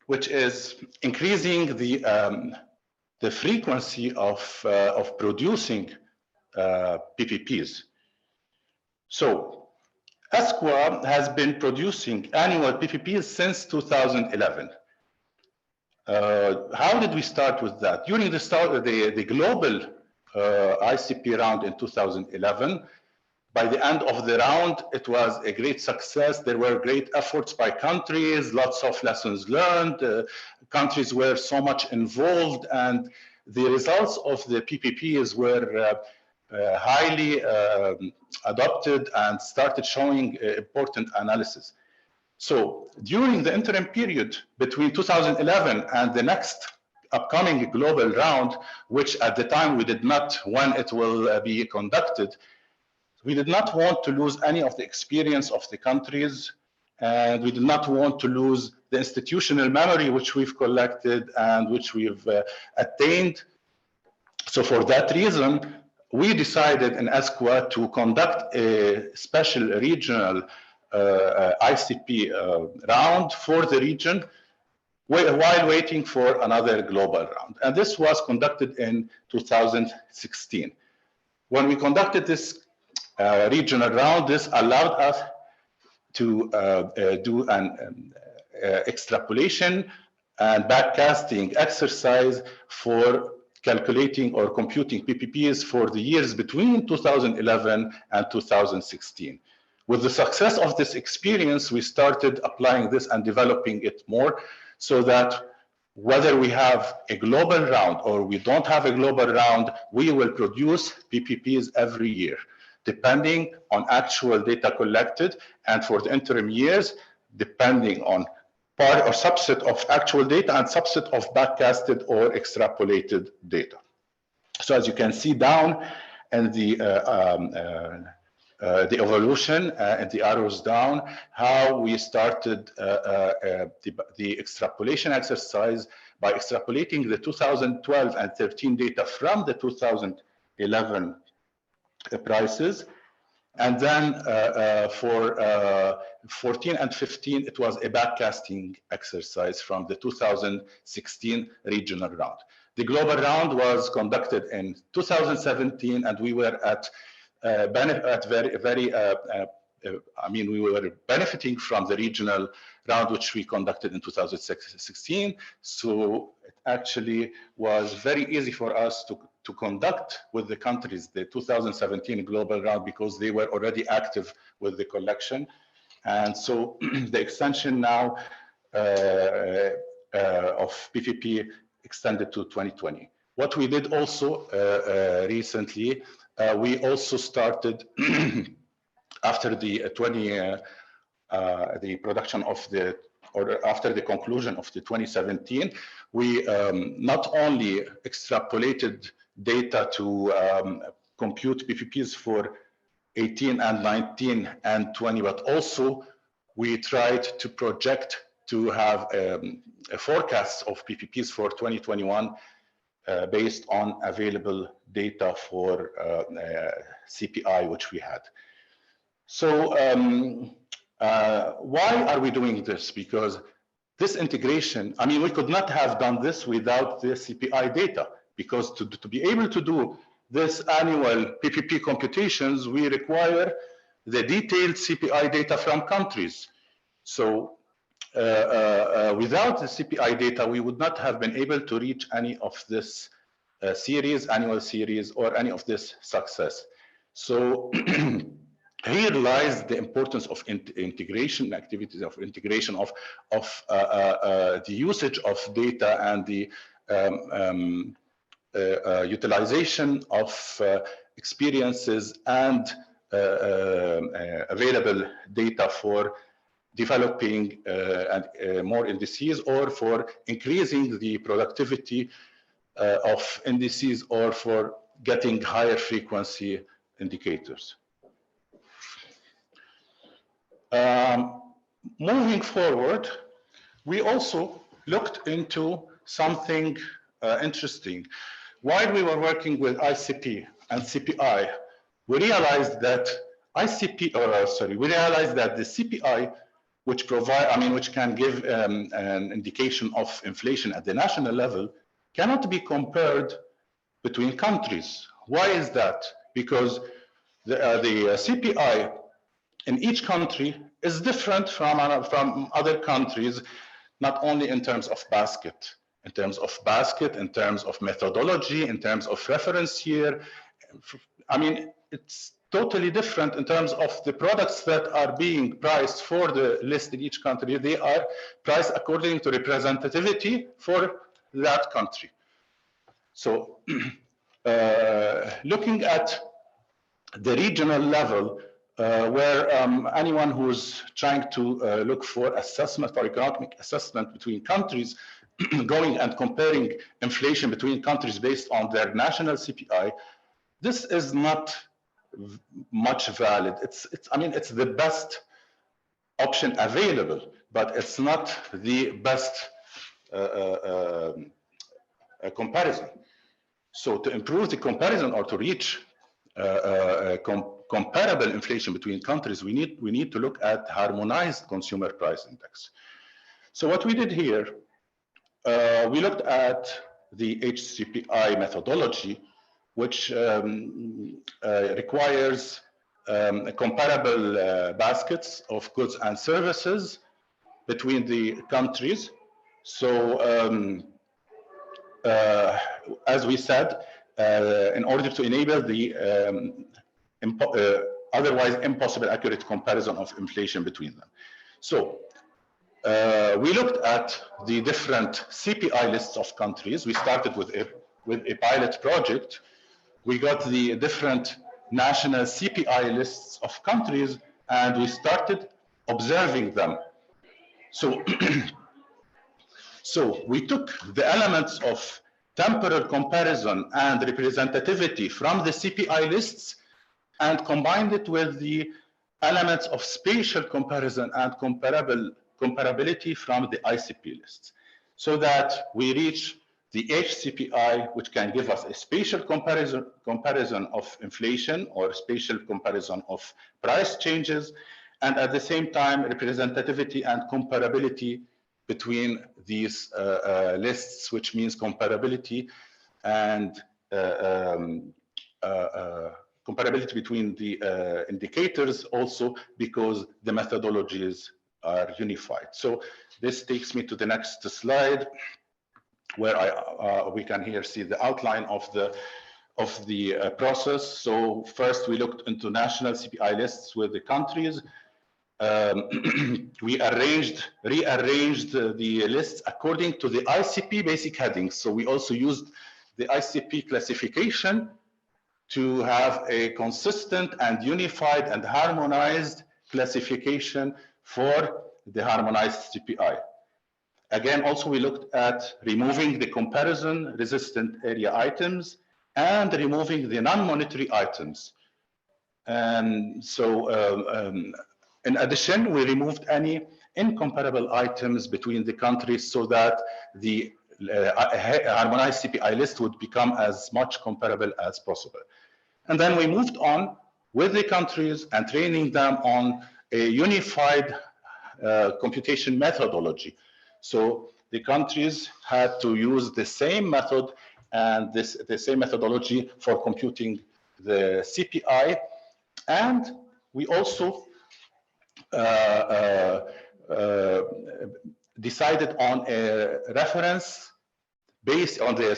which is increasing the frequency of producing PPPs. So ESCWA has been producing annual PPPs since 2011. How did we start with that? During the global ICP round in 2011, by the end of the round, it was a great success. There were great efforts by countries, lots of lessons learned. Countries were so much involved, and the results of the PPPs were highly adopted and started showing important analysis. So during the interim period between 2011 and the next upcoming global round, which at the time we did not, when it will be conducted, we did not want to lose any of the experience of the countries, and we did not want to lose the institutional memory which we've collected and which we've attained. So for that reason, we decided in ESCWA to conduct a special regional ICP round for the region while waiting for another global round. And this was conducted in 2016. When we conducted this regional round, this allowed us to do an extrapolation and backcasting exercise for calculating or computing PPPs for the years between 2011 and 2016. With the success of this experience, we started applying this and developing it more so that whether we have a global round or we don't have a global round, we will produce PPPs every year, depending on actual data collected, and for the interim years, depending on part or subset of actual data and subset of backcasted or extrapolated data. So as you can see down in the evolution and the arrows down, how we started the extrapolation exercise by extrapolating the 2012 and 13 data from the 2011 prices. And then for 14 and 15, it was a backcasting exercise from the 2016 regional round. The global round was conducted in 2017, and we were we were benefiting from the regional round, which we conducted in 2016. So it actually was very easy for us to conduct with the countries the 2017 global round because they were already active with the collection. And so the extension now of PPP extended to 2020. What we did also recently, we also started after the production of the, or after the conclusion of the 2017, we not only extrapolated data to compute PPPs for 18 and 19 and 20, but also we tried to project to have a forecast of PPPs for 2021 based on available data for CPI, which we had. So why are we doing this? Because this integration, I mean, we could not have done this without the CPI data, because to be able to do this annual PPP computations, we require the detailed CPI data from countries. So without the CPI data, we would not have been able to reach any of this annual series, or any of this success. So here lies the importance of integration, activities of integration of the usage of data and the utilization of experiences and available data for developing more indices, or for increasing the productivity of indices, or for getting higher frequency indicators. Moving forward, we also looked into something interesting. While we were working with ICP and CPI, we realized that we realized that the CPI, which which can give an indication of inflation at the national level, cannot be compared between countries. Why is that? Because the CPI in each country is different from other countries, not only in terms of basket, in terms of methodology, in terms of reference year. I mean, it's totally different in terms of the products that are being priced for the list in each country. They are priced according to representativity for that country. So looking at the regional level, where anyone who's trying to look for assessment, for economic assessment between countries, going and comparing inflation between countries based on their national CPI, this is not much valid. I mean, it's the best option available, but it's not the best comparison. So to improve the comparison, or to reach comparable inflation between countries, we need to look at harmonized consumer price index. So what we did here, we looked at the HCPI methodology, which requires comparable baskets of goods and services between the countries. So as we said, in order to enable the otherwise impossible accurate comparison of inflation between them. So we looked at the different CPI lists of countries. We started with a pilot project. We got the different national CPI lists of countries, and we started observing them. So, so we took the elements of temporal comparison and representativity from the CPI lists and combined it with the elements of spatial comparison and comparability from the ICP lists, so that we reach the HCPI, which can give us a spatial comparison of inflation, or spatial comparison of price changes, and at the same time representativity and comparability between these lists, which means comparability and comparability between the indicators also, because the methodologies are unified. So this takes me to the next slide, where we can here see the outline of the process. So first we looked into national CPI lists with the countries. we rearranged the lists according to the ICP basic headings. So we also used the ICP classification to have a consistent and unified and harmonized classification for the harmonized CPI. Again, also we looked at removing the comparison resistant area items and removing the non-monetary items. And so in addition, we removed any incomparable items between the countries so that the harmonized CPI list would become as much comparable as possible. And then we moved on with the countries and training them on a unified computation methodology. So the countries had to use the same method and the same methodology for computing the CPI. And we also decided on a reference based on the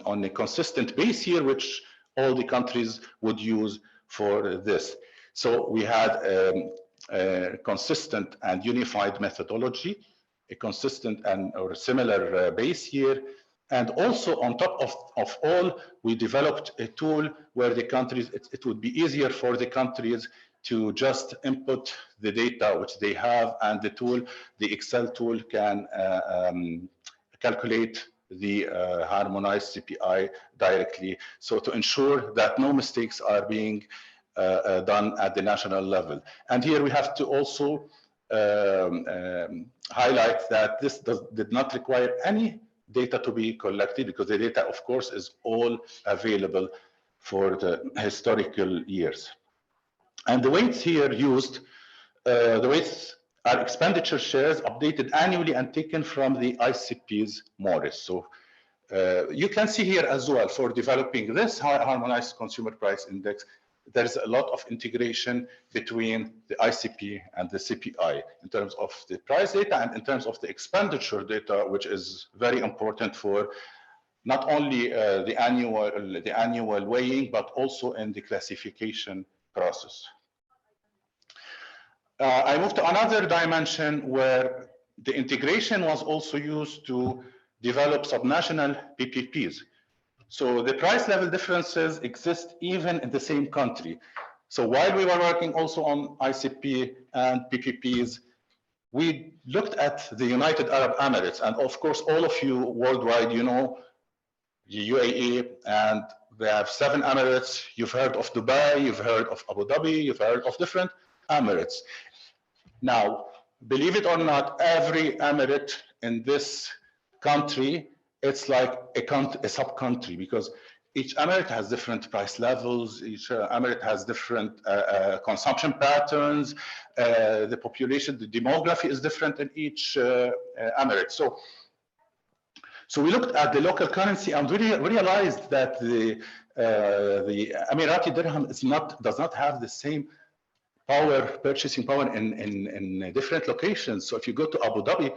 on a consistent base year, which all the countries would use for this. So we had a consistent and unified methodology, a consistent and or similar base year, and also on top of all, we developed a tool where the countries, it would be easier for the countries to just input the data which they have, and the tool, the Excel tool, can calculate the harmonized CPI directly, so to ensure that no mistakes are being done at the national level. And here we have to also highlight that this did not require any data to be collected, because the data, of course, is all available for the historical years. And the weights here used, the weights are expenditure shares updated annually and taken from the ICP's MORIS. So you can see here as well, for developing this harmonized consumer price index, there's a lot of integration between the ICP and the CPI in terms of the price data and in terms of the expenditure data, which is very important for not only the annual weighing, but also in the classification process. I moved to another dimension where the integration was also used to develop subnational PPPs. So the price level differences exist even in the same country. So while we were working also on ICP and PPPs, we looked at the United Arab Emirates, and of course, all of you worldwide, you know, the UAE, and they have 7 Emirates. You've heard of Dubai, you've heard of Abu Dhabi, you've heard of different Emirates. Now, believe it or not, every Emirate in this country, it's like a sub-country, because each Emirate has different price levels, each Emirate has different consumption patterns, the population, the demography is different in each Emirate. So we looked at the local currency and we realized that the Emirati dirham does not have the same purchasing power in different locations. So if you go to Abu Dhabi,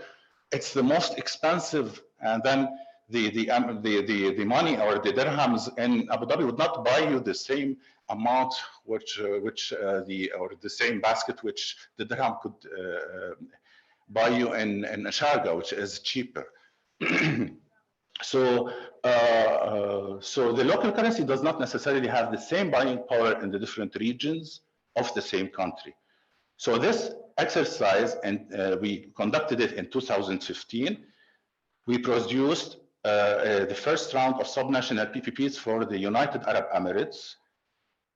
it's the most expensive, and then the money or the dirhams in Abu Dhabi would not buy you the same amount or the same basket which the dirham could buy you in Sharjah, which is cheaper. So the local currency does not necessarily have the same buying power in the different regions of the same country. So this exercise, and we conducted it in 2015, we produced the first round of subnational PPPs for the United Arab Emirates.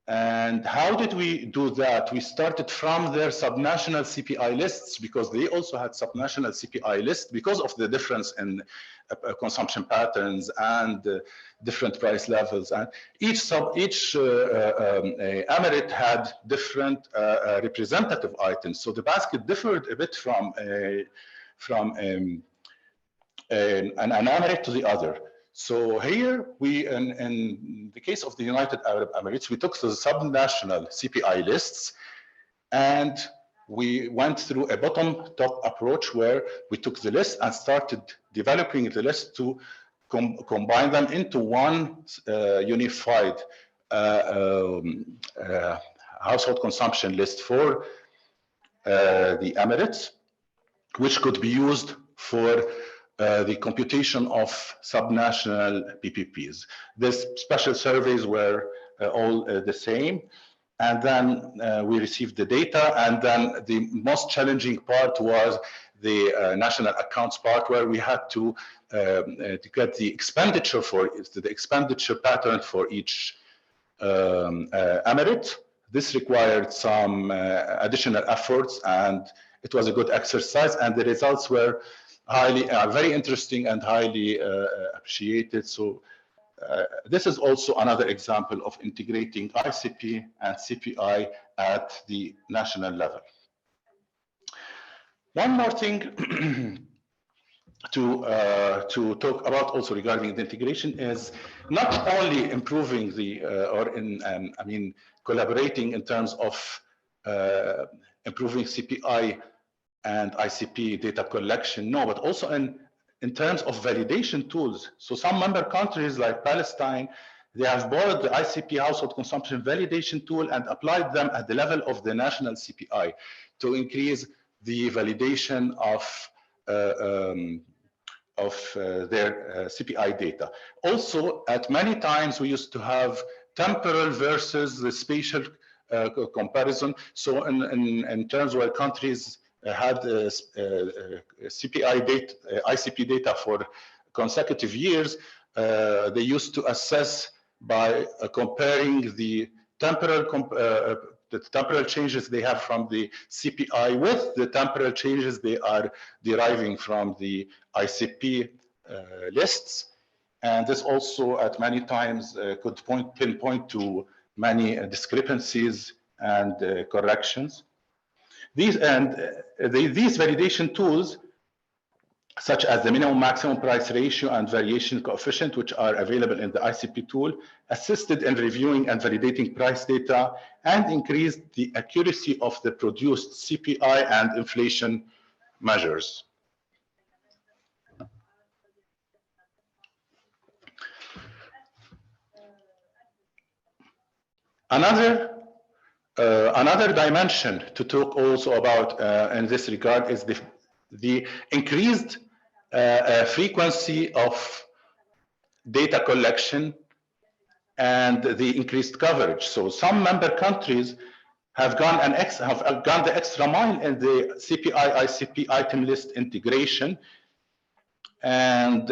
And how did we do that? We started from their subnational CPI lists, because they also had subnational CPI lists because of the difference in consumption patterns and different price levels. And each emirate had different representative items. So the basket differed a bit from an emirate to the other. So here, in the case of the United Arab Emirates, we took the subnational CPI lists and we went through a bottom-top approach where we took the list and started developing the list to combine them into one unified household consumption list for the Emirates, which could be used for the computation of subnational PPPs. These special surveys were all the same. And then we received the data. And then the most challenging part was the national accounts part, where we had to get the expenditure for the expenditure pattern for each emirate. This required some additional efforts, and it was a good exercise. And the results were very interesting and highly appreciated. So this is also another example of integrating ICP and CPI at the national level. One more thing to talk about also regarding the integration is not only improving the collaborating in terms of improving CPI and ICP data collection, no, but also in terms of validation tools. So some member countries like Palestine, they have borrowed the ICP household consumption validation tool and applied them at the level of the national CPI to increase the validation of their CPI data. Also, at many times we used to have temporal versus the spatial comparison. So in terms where countries had CPI data, ICP data for consecutive years, they used to assess by comparing the temporal changes they have from the CPI with the temporal changes they are deriving from the ICP lists. And this also at many times could pinpoint to many discrepancies and corrections. These validation tools, such as the minimum maximum price ratio and variation coefficient, which are available in the ICP tool, assisted in reviewing and validating price data and increased the accuracy of the produced CPI and inflation measures. Another dimension to talk also about in this regard is the increased frequency of data collection and the increased coverage. So some member countries have gone the extra mile in the CPI ICP item list integration. And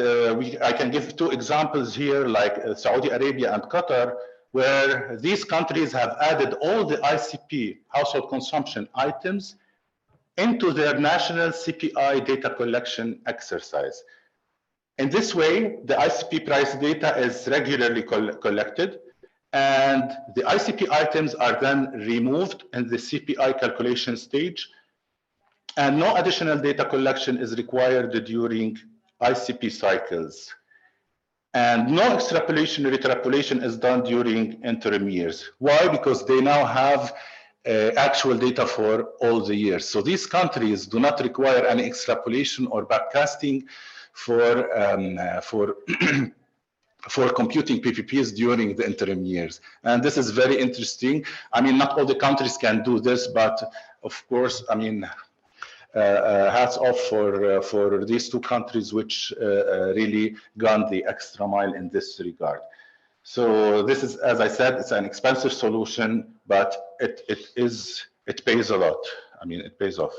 I can give two examples here, like Saudi Arabia and Qatar, where these countries have added all the ICP household consumption items into their national CPI data collection exercise. In this way, the ICP price data is regularly collected, and the ICP items are then removed in the CPI calculation stage, and no additional data collection is required during ICP cycles. And no extrapolation or interpolation is done during interim years. Why? Because they now have actual data for all the years. So these countries do not require any extrapolation or backcasting for computing PPPs during the interim years. And this is very interesting. I mean, not all the countries can do this, but of course, I mean, hats off for these two countries which really gone the extra mile in this regard. So this is, as I said, it's an expensive solution, but it pays a lot. I mean, it pays off.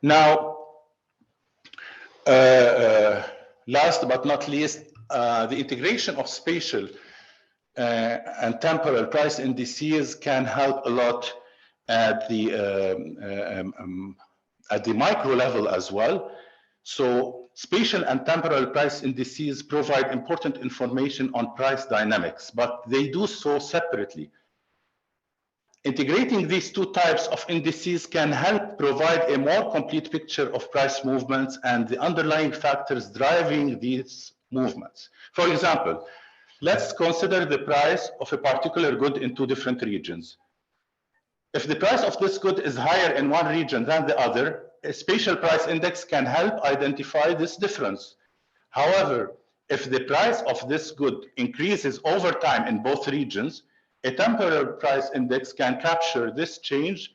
Now, last but not least, the integration of spatial and temporal price indices can help a lot at the micro level as well. So spatial and temporal price indices provide important information on price dynamics, but they do so separately. Integrating these two types of indices can help provide a more complete picture of price movements and the underlying factors driving these movements. For example, let's consider the price of a particular good in two different regions. If the price of this good is higher in one region than the other, a spatial price index can help identify this difference. However, if the price of this good increases over time in both regions, a temporal price index can capture this change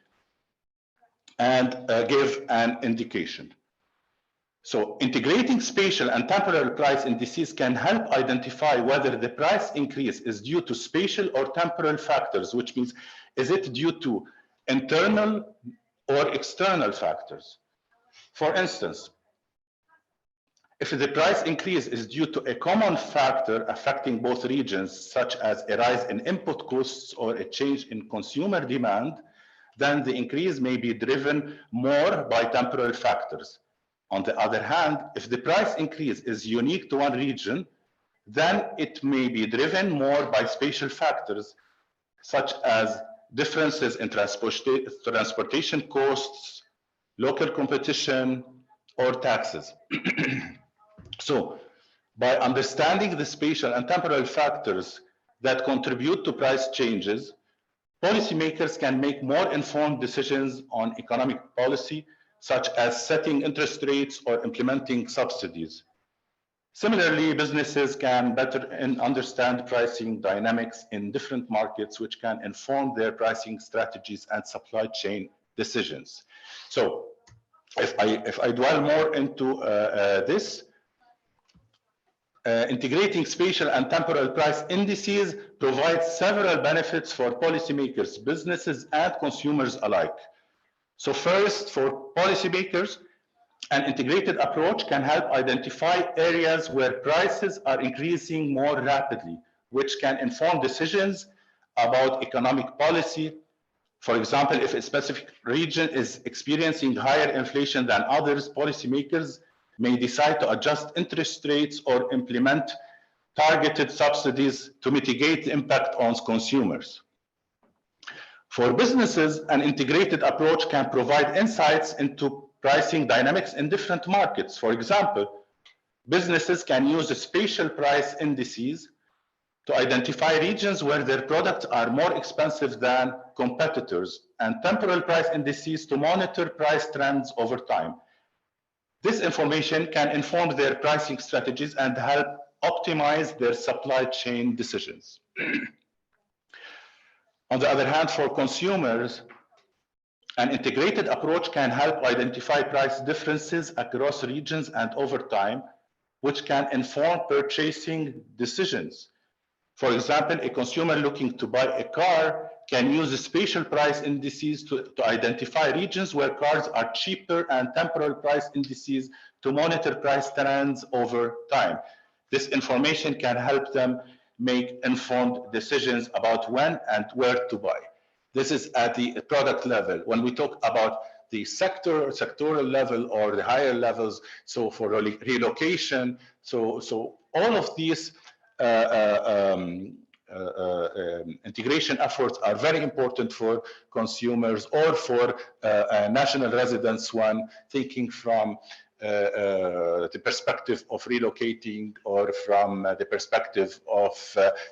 and give an indication. So integrating spatial and temporal price indices can help identify whether the price increase is due to spatial or temporal factors, which means, is it due to internal or external factors? For instance, if the price increase is due to a common factor affecting both regions, such as a rise in input costs or a change in consumer demand, then the increase may be driven more by temporal factors. On the other hand, if the price increase is unique to one region, then it may be driven more by spatial factors, such as differences in transportation costs, local competition, or taxes. So, by understanding the spatial and temporal factors that contribute to price changes, policymakers can make more informed decisions on economic policy, such as setting interest rates or implementing subsidies. Similarly, businesses can better understand pricing dynamics in different markets, which can inform their pricing strategies and supply chain decisions. So, if I dwell more into this, integrating spatial and temporal price indices provides several benefits for policymakers, businesses, and consumers alike. So first, for policymakers, an integrated approach can help identify areas where prices are increasing more rapidly, which can inform decisions about economic policy. For example, if a specific region is experiencing higher inflation than others, policymakers may decide to adjust interest rates or implement targeted subsidies to mitigate the impact on consumers. For businesses, an integrated approach can provide insights into pricing dynamics in different markets. For example, businesses can use spatial price indices to identify regions where their products are more expensive than competitors, and temporal price indices to monitor price trends over time. This information can inform their pricing strategies and help optimize their supply chain decisions. On the other hand, for consumers, an integrated approach can help identify price differences across regions and over time, which can inform purchasing decisions. For example, a consumer looking to buy a car can use the spatial price indices to identify regions where cars are cheaper, and temporal price indices to monitor price trends over time. This information can help them make informed decisions about when and where to buy. This is at the product level. When we talk about the sectoral level or the higher levels, so for relocation, so all of these integration efforts are very important for consumers or for national residents when thinking from the perspective of relocating or from the perspective of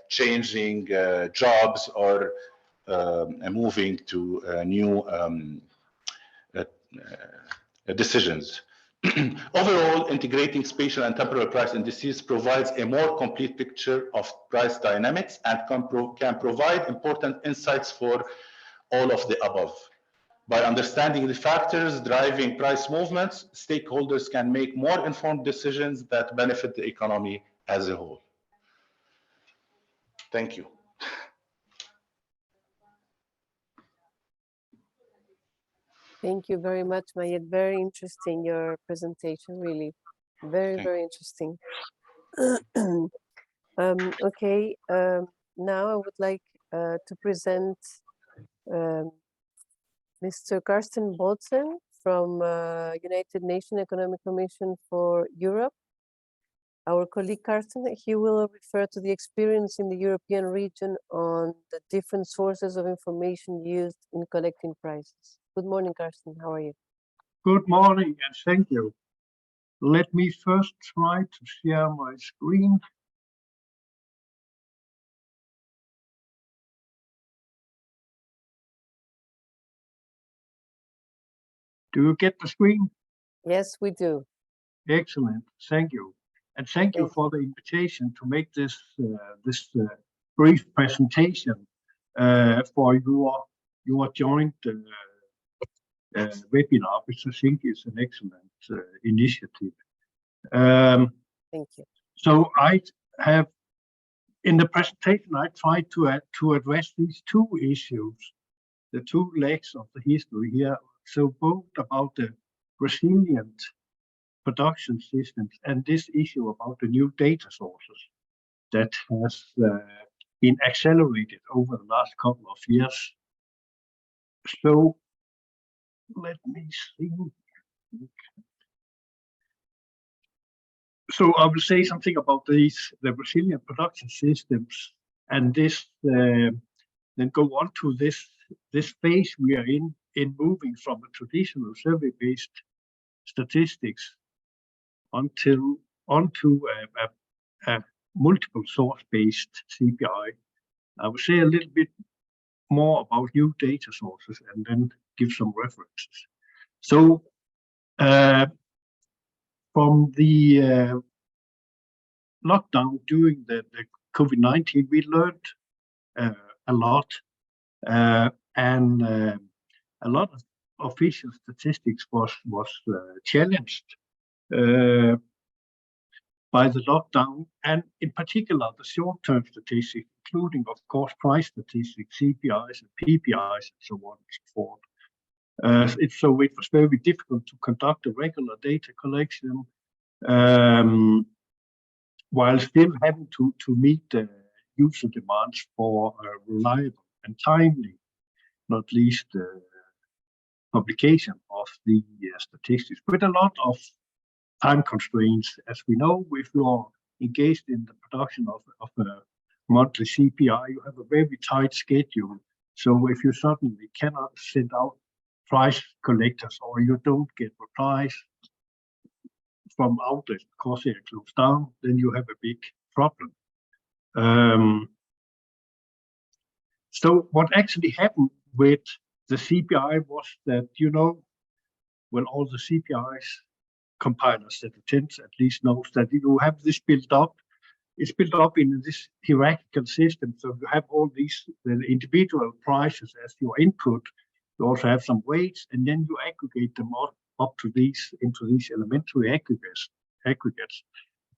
changing jobs or moving to new decisions. Overall, integrating spatial and temporal price indices provides a more complete picture of price dynamics and can provide important insights for all of the above. By understanding the factors driving price movements, stakeholders can make more informed decisions that benefit the economy as a whole. Thank you. Thank you very much, Mayed. Very interesting, your presentation, really. Very interesting. Okay, now I would like to present Mr. Karsten Boltzen from United Nations Economic Commission for Europe. Our colleague Karsten, he will refer to the experience in the European region on the different sources of information used in collecting prices. Good morning, Karsten. How are you? Good morning, and thank you. Let me first try to share my screen. Do you get the screen? Yes, we do. Excellent. Thank you. And thank you for the invitation to make this brief presentation for your joint webinar, which I think is an excellent initiative. Thank you. So I have, in the presentation, I tried to address these two issues, the two legs of the history here. So both about the resilient production systems and this issue about the new data sources that has been accelerated over the last couple of years. So let me see. So I will say something about the resilient production systems, and this then go on to this phase we are in moving from a traditional survey-based statistics onto a multiple source-based CPI. I will say a little bit more about new data sources and then give some references. So from the lockdown during the COVID-19, we learned a lot, and a lot of official statistics was challenged by the lockdown, and in particular the short-term statistics, including of course price statistics, CPIs and PPIs and so on and so forth. So it was very difficult to conduct a regular data collection while still having to meet the user demands for reliable and timely, not least publication of the statistics, with a lot of time constraints. As we know, if you are engaged in the production of a monthly CPI, you have a very tight schedule. So if you suddenly cannot send out price collectors, or you don't get replies from outlets because they are closed down, then you have a big problem. So what actually happened with the CPI was that, when all the CPIs compilers that attend at least knows that you have this built up. It's built up in this hierarchical system. So you have all these the individual prices as your input. You also have some weights, and then you aggregate them up to these into these elementary aggregates,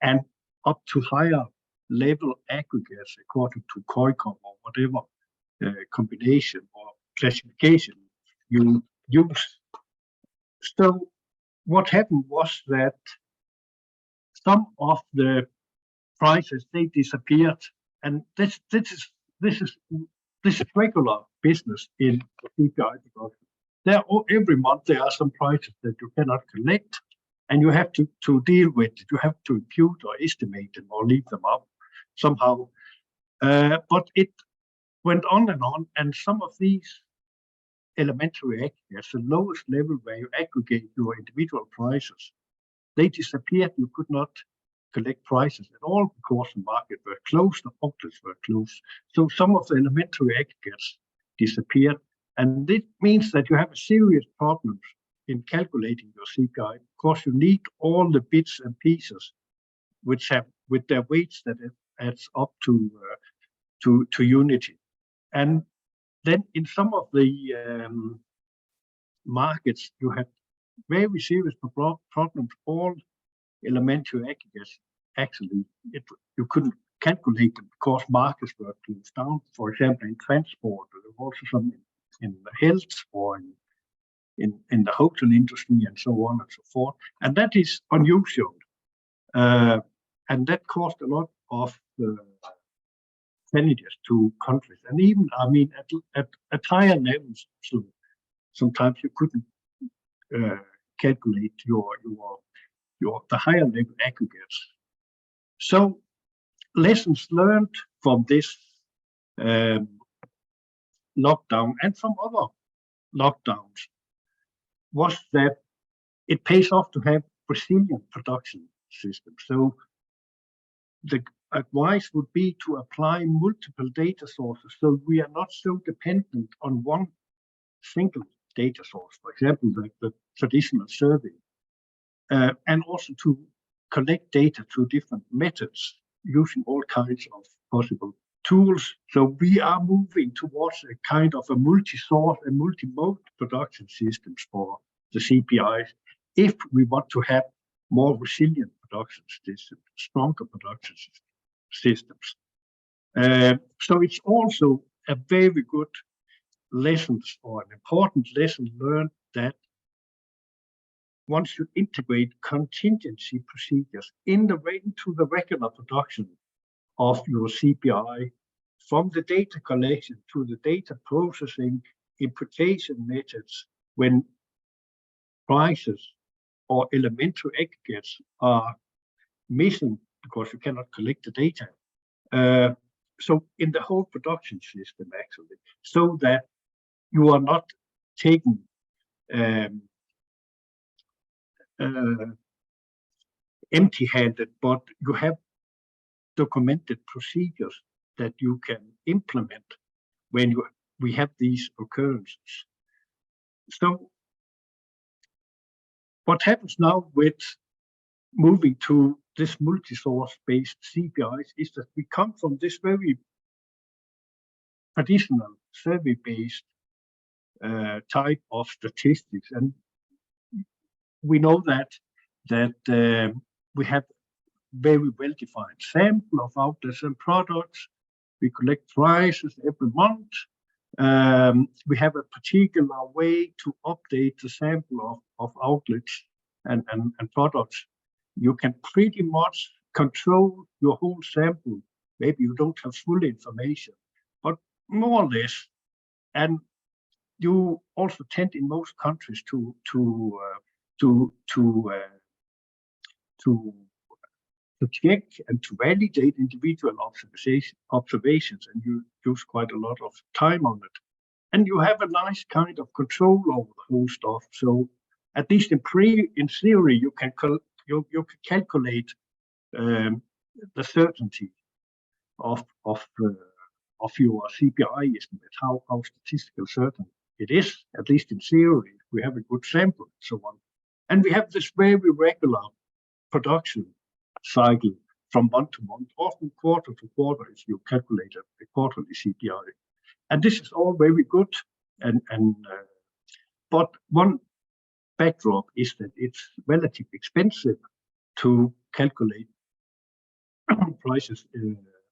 and up to higher level aggregates according to COICOM or whatever combination or classification you use. So what happened was that some of the prices, they disappeared, and this is regular business in the CPI, because every month there are some prices that you cannot collect, and you have to deal with it. You have to impute or estimate them or leave them up somehow. But it went on, and some of these elementary aggregates, the lowest level where you aggregate your individual prices, they disappeared. You could not collect prices at all because the market were closed, the outlets were closed. So some of the elementary aggregates disappeared, and this means that you have a serious problem in calculating your CPI, because you need all the bits and pieces which have with their weights that it adds up to unity. And then in some of the markets, you had very serious problems. All elementary aggregates, actually, you couldn't calculate them because markets were closed down. For example, in transport, there was also some in health or in the hotel industry and so on and so forth. And that is unusual. And that caused a lot of challenges to countries. And even, at higher levels, so sometimes you couldn't calculate the higher level aggregates. So lessons learned from this lockdown and from other lockdowns was that it pays off to have resilient production systems. So the advice would be to apply multiple data sources, so we are not so dependent on one single data source, for example, the traditional survey, and also to collect data through different methods using all kinds of possible tools. So we are moving towards a kind of a multi-source and multi-mode production systems for the CPIs if we want to have more resilient production systems, stronger production systems. So it's also a very good lesson or an important lesson learned that one should integrate contingency procedures into the regular production of your CPI, from the data collection to the data processing, imputation methods when prices or elementary aggregates are missing because you cannot collect the data. So in the whole production system, actually, so that you are not taking empty-handed, but you have documented procedures that you can implement when we have these occurrences. So what happens now with moving to this multi-source based CPIs is that we come from this very traditional survey-based type of statistics, and we know that we have very well-defined sample of outlets and products. We collect prices every month. We have a particular way to update the sample of outlets and products. You can pretty much control your whole sample. Maybe you don't have full information, but more or less. And you also tend in most countries to check and to validate individual observations, and you use quite a lot of time on it. And you have a nice kind of control over the whole stuff. So at least in theory, you can calculate the certainty of your CPI estimate, how statistical certain it is, at least in theory. We have a good sample and so on. And we have this very regular production cycle from month to month, often quarter to quarter, if you calculate a quarterly CPI. And this is all very good. But one backdrop is that it's relatively expensive to calculate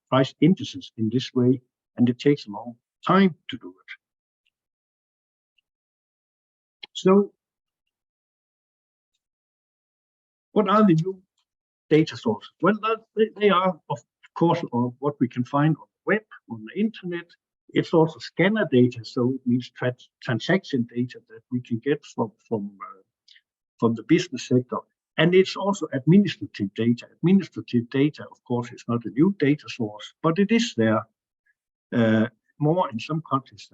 price indices in this way, and it takes a long time to do it. So what are the new data sources? Well, they are, of course, what we can find on the web, on the internet. It's also scanner data, so it means transaction data that we can get from the business sector. And it's also administrative data. Administrative data, of course, is not a new data source, but it is there more in some countries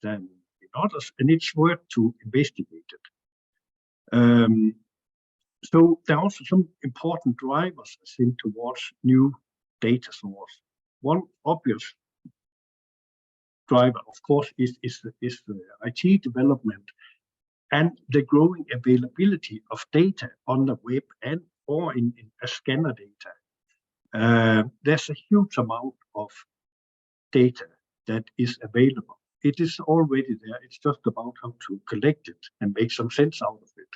than in others, and it's worth to investigate it. So there are also some important drivers, I think, towards new data source. One obvious driver, of course, is the IT development and the growing availability of data on the web and or in a scanner data. There's a huge amount of data that is available. It is already there. It's just about how to collect it and make some sense out of it.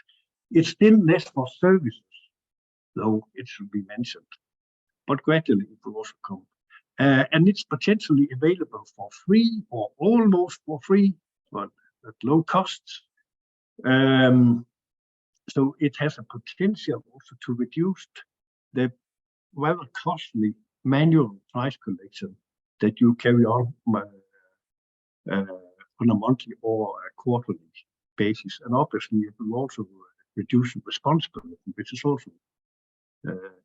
It's still less for services, though it should be mentioned, but gradually it will also come. And it's potentially available for free or almost for free, but at low costs. So it has a potential also to reduce the rather costly manual price collection that you carry on a monthly or a quarterly basis. And obviously it will also reduce responsibility, which is also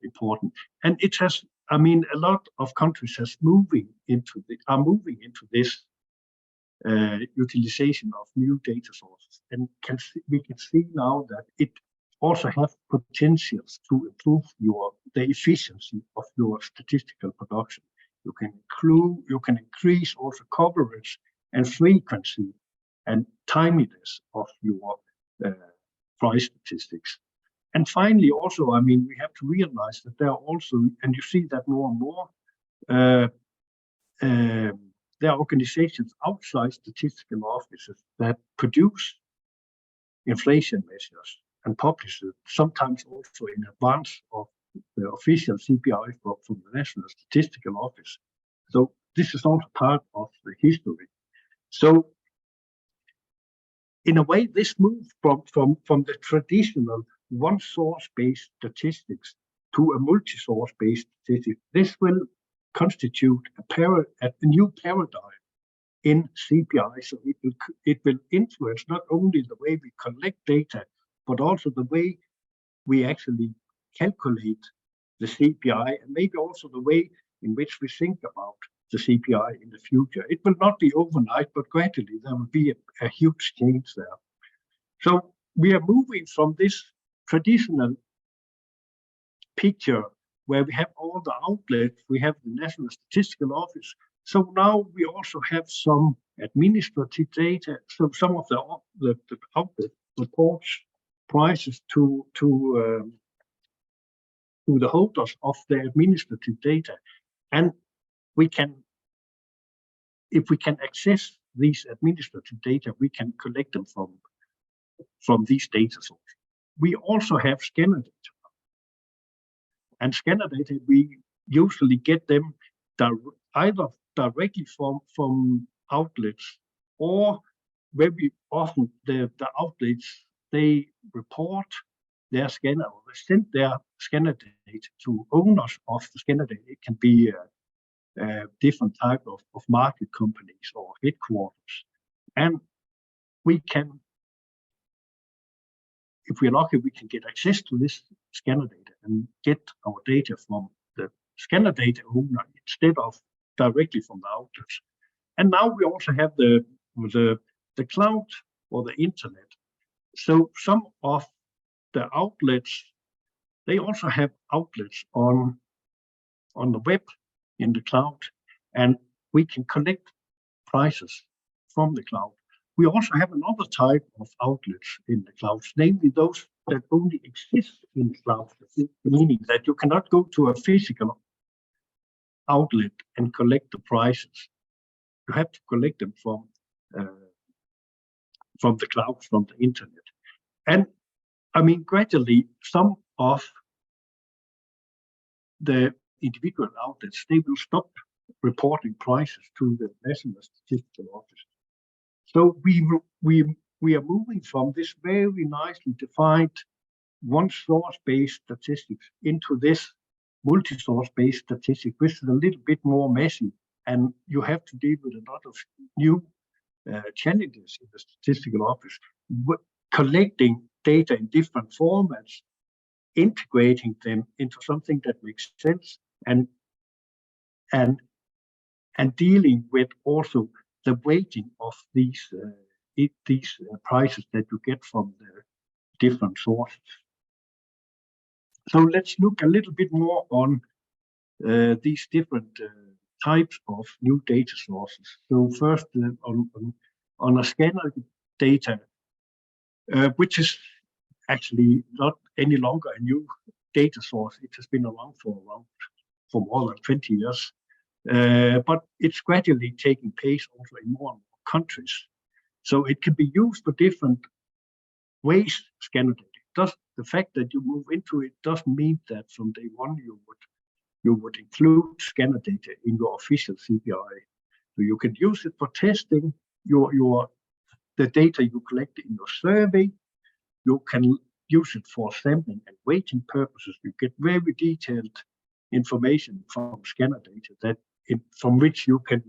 important. And it has, I mean, a lot of countries are moving into this utilization of new data sources, and we can see now that it also has potentials to improve the efficiency of your statistical production. You can increase also coverage and frequency and timeliness of your price statistics. And finally, also, I mean, we have to realize that there are also, and you see that more and more, there are organizations outside statistical offices that produce inflation measures and publish it, sometimes also in advance of the official CPI from the National Statistical Office. So this is also part of the history. So in a way, this moved from the traditional one source-based statistics to a multi-source-based statistics. This will constitute a new paradigm in CPI. So it will influence not only the way we collect data, but also the way we actually calculate the CPI, and maybe also the way in which we think about the CPI in the future. It will not be overnight, but gradually there will be a huge change there. So we are moving from this traditional picture where we have all the outlets, we have the National Statistical Office. So now we also have some administrative data. So some of the outlet reports prices to the holders of the administrative data, and if we can access these administrative data, we can collect them from these data sources. We also have scanner data, and scanner data we usually get them either directly from outlets, or very often the outlets, they report their scanner, or they send their scanner data to owners of the scanner data. It can be different type of market companies or headquarters. And we can, if we're lucky, we can get access to this scanner data and get our data from the scanner data owner instead of directly from the outlets. And now we also have the cloud or the internet. So some of the outlets, they also have outlets on the web in the cloud, and we can collect prices from the cloud. We also have another type of outlets in the cloud, namely those that only exist in the cloud, meaning that you cannot go to a physical outlet and collect the prices. You have to collect them from the cloud, from the internet. And I mean, gradually, some of the individual outlets, they will stop reporting prices to the National Statistical Office. So we are moving from this very nicely defined one source-based statistics into this multi-source-based statistics, which is a little bit more messy, and you have to deal with a lot of new challenges in the Statistical Office, collecting data in different formats, integrating them into something that makes sense, and dealing with also the weighting of these prices that you get from the different sources. So let's look a little bit more on these different types of new data sources. So first on a scanner data, which is actually not any longer a new data source. It has been around for more than 20 years, but it's gradually taking place also in more and more countries. So it can be used for different ways, scanner data. The fact that you move into it doesn't mean that from day one you would include scanner data in your official CPI. So you can use it for testing the data you collect in your survey. You can use it for sampling and weighting purposes. You get very detailed information from scanner data from which you can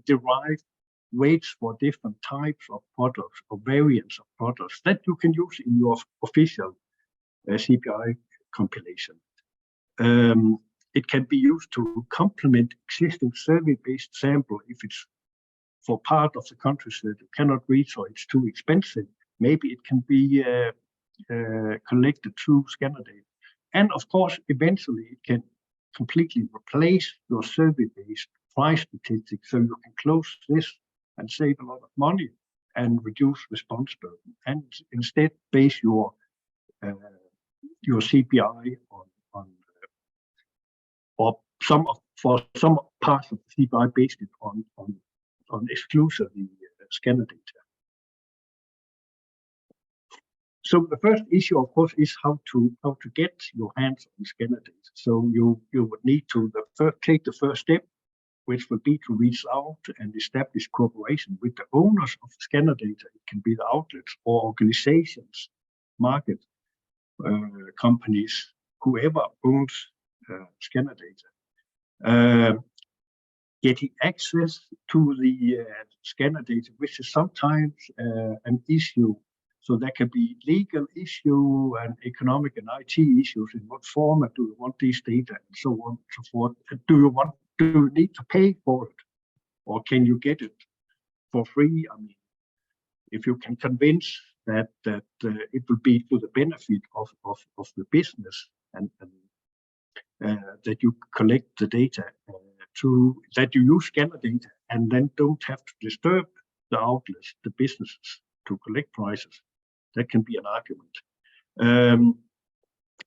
derive weights for different types of products or variants of products that you can use in your official CPI compilation. It can be used to complement existing survey-based sample if it's for part of the countries that you cannot reach or it's too expensive. Maybe it can be collected through scanner data. And of course, eventually it can completely replace your survey-based price statistics, so you can close this and save a lot of money and reduce response burden, and instead base your CPI on or some for some parts of the CPI based it on exclusively scanner data. So the first issue, of course, is how to get your hands on scanner data. So you would need to take the first step, which would be to reach out and establish cooperation with the owners of the scanner data. It can be the outlets or organizations, market companies, whoever owns scanner data. Getting access to the scanner data, which is sometimes an issue. So there can be legal issue and economic and IT issues. In what format do you want these data and so on and so forth? Do you need to pay for it, or can you get it for free? I mean, if you can convince that it will be to the benefit of the business and that you collect the data, that you use scanner data and then don't have to disturb the outlets, the businesses, to collect prices. That can be an argument.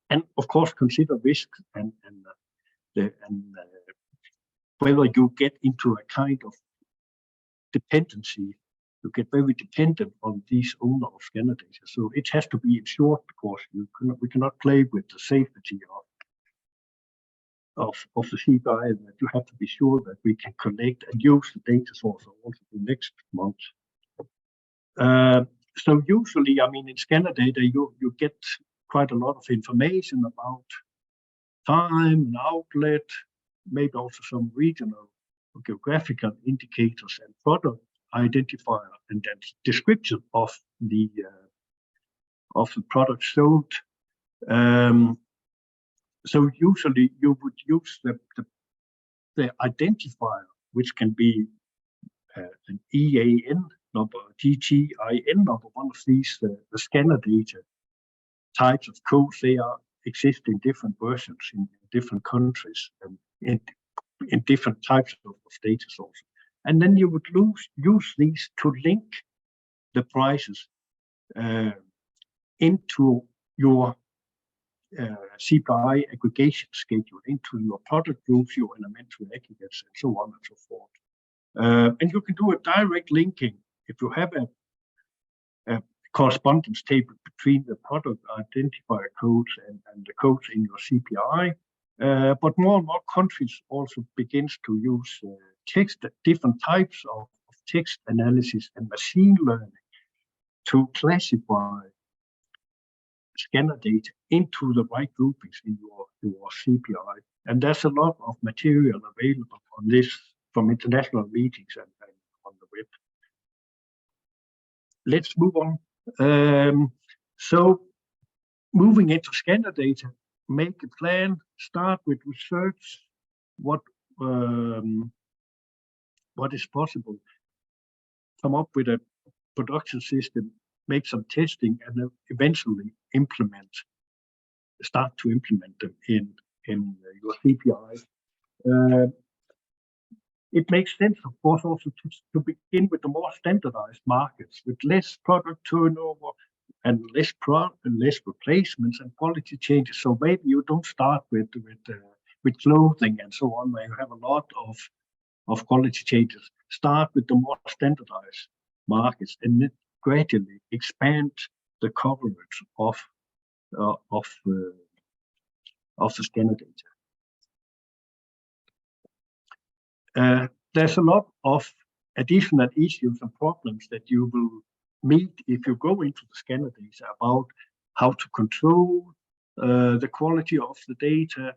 And of course, consider risk and whether you get into a kind of dependency. You get very dependent on these owner of scanner data. So it has to be insured, because we cannot play with the safety of the CPI, and that you have to be sure that we can collect and use the data source also the next month. So usually, I mean, in scanner data, you get quite a lot of information about time and outlet, maybe also some regional or geographical indicators and product identifier, and then description of the product sold. So usually you would use the identifier, which can be an EAN number, GTIN number, one of these the scanner data types of codes. They exist in different versions in different countries and in different types of data sources. And then you would use these to link the prices into your CPI aggregation schedule, into your product groups, your elementary aggregates, and so on and so forth. And you can do a direct linking if you have a correspondence table between the product identifier codes and the codes in your CPI. But more and more countries also begins to use different types of text analysis and machine learning to classify scanner data into the right groupings in your CPI. And there's a lot of material available on this from international meetings and on the web. Let's move on. So moving into scanner data, make a plan, start with research, what is possible, come up with a production system, make some testing, and then eventually start to implement them in your CPI. It makes sense, of course, also to begin with the more standardized markets with less product turnover and less replacements and quality changes. So maybe you don't start with clothing and so on, where you have a lot of quality changes. Start with the more standardized markets and then gradually expand the coverage of the scanner data. There's a lot of additional issues and problems that you will meet if you go into the scanner data about how to control the quality of the data.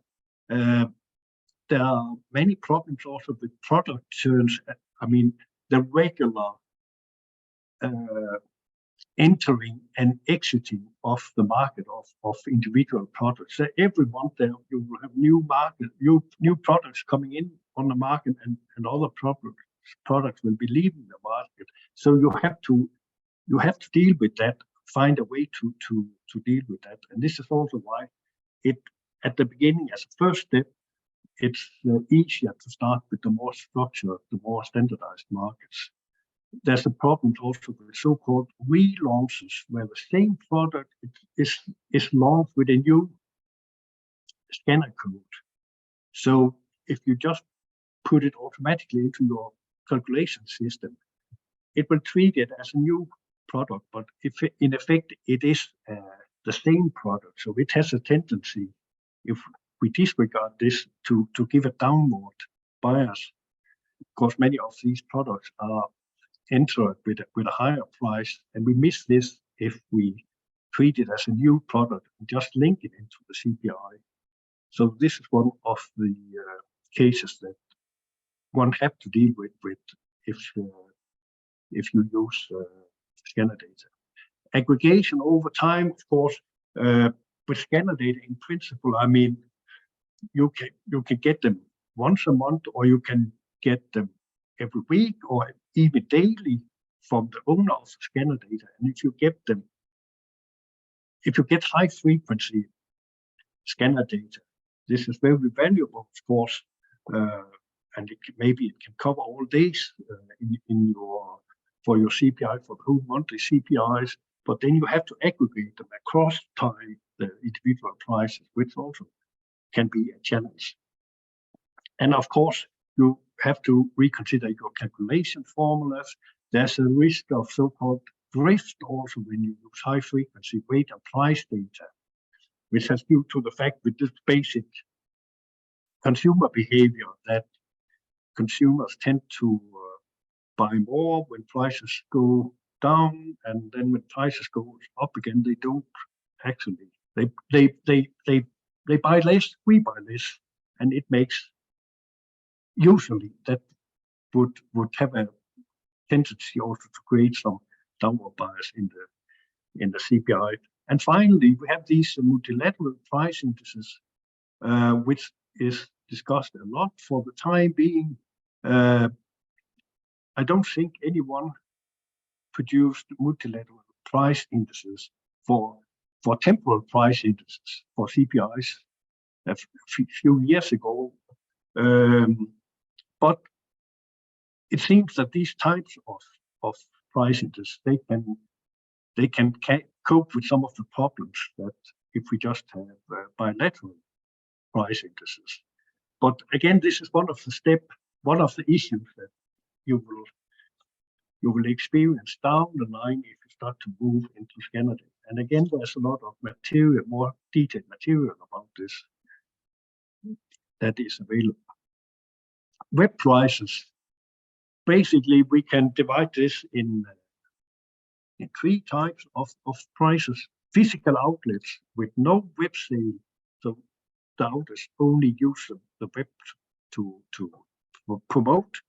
There are many problems also with product turns. I mean, the regular entering and exiting of the market of individual products. So every month there you will have new products coming in on the market, and other products will be leaving the market. So you have to deal with that, find a way to deal with that. And this is also why at the beginning, as a first step, it's easier to start with the more structured, the more standardized markets. There's a problem also with so-called relaunches, where the same product is launched with a new scanner code. So if you just put it automatically into your calculation system, it will treat it as a new product, but if in effect it is the same product, so it has a tendency, if we disregard this, to give a downward bias, because many of these products are entered with a higher price, and we miss this if we treat it as a new product and just link it into the CPI. So this is one of the cases that one have to deal with if you use scanner data. Aggregation over time, of course, with scanner data in principle, I mean, you can get them once a month, or you can get them every week or even daily from the owner of the scanner data. And if you get high frequency scanner data, this is very valuable, of course, and maybe it can cover all days for your CPI, for the whole monthly CPIs, but then you have to aggregate them across time, the individual prices, which also can be a challenge. And of course, you have to reconsider your calculation formulas. There's a risk of so-called drift also when you use high frequency weight and price data, which has due to the fact with this basic consumer behavior that consumers tend to buy more when prices go down, and then when prices go up again, they don't actually. They buy less, we buy less, and it makes usually that would have a tendency also to create some downward bias in the CPI. And finally, we have these multilateral price indices, which is discussed a lot for the time being. I don't think anyone produced multilateral price indices for temporal price indices for CPIs a few years ago. But it seems that these types of price indices, they can cope with some of the problems that if we just have bilateral price indices. But again, this is one of the issues that you will experience down the line if you start to move into scanner data. And again, there's a lot of material, more detailed material about this that is available. Web prices, basically we can divide this in three types of prices. Physical outlets with no web sale, so the outlets only use the web to promote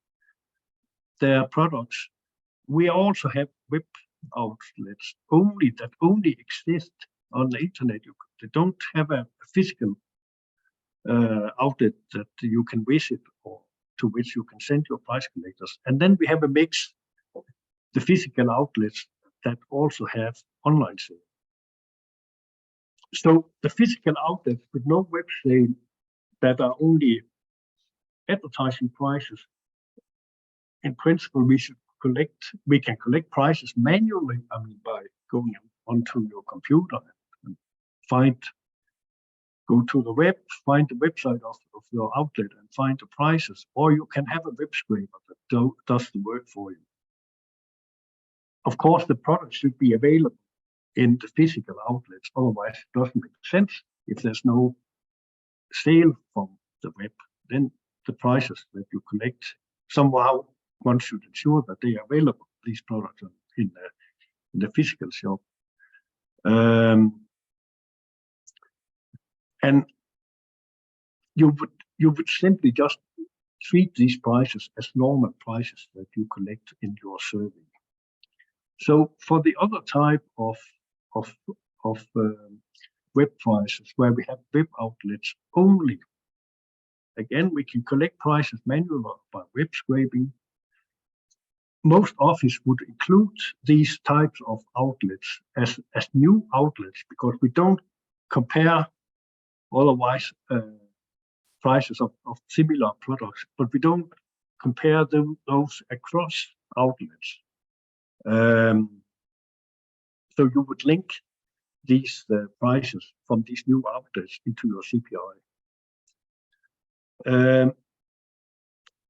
their products. We also have web outlets that only exist on the internet. They don't have a physical outlet that you can visit or to which you can send your price collectors. And then we have a mix of the physical outlets that also have online sale. So the physical outlets with no web sale that are only advertising prices, in principle, we can collect prices manually. I mean, by going onto your computer and go to the web, find the website of your outlet and find the prices, or you can have a web scraper that does the work for you. Of course, the product should be available in the physical outlets, otherwise it doesn't make sense. If there's no sale from the web, then the prices that you collect, somehow one should ensure that they are available, these products in the physical shop. And you would simply just treat these prices as normal prices that you collect in your survey. So for the other type of web prices, where we have web outlets only, again, we can collect prices manually by web scraping. Most offices would include these types of outlets as new outlets, because we don't compare otherwise prices of similar products, but we don't compare those across outlets. So you would link these prices from these new outlets into your CPI.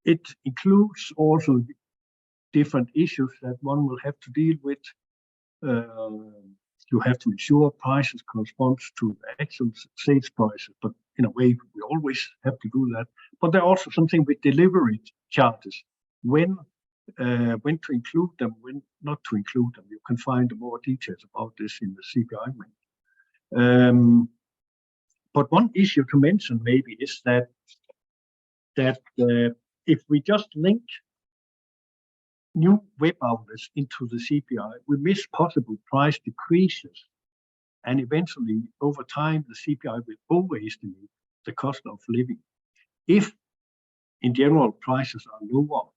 It includes also different issues that one will have to deal with. You have to ensure prices corresponds to the actual sales prices, but in a way we always have to do that. But there are also something with delivery charges, when to include them, when not to include them. You can find more details about this in the CPI manual. But one issue to mention maybe is that if we just link new web outlets into the CPI, we miss possible price decreases, and eventually over time the CPI will overestimate the cost of living if in general prices are lower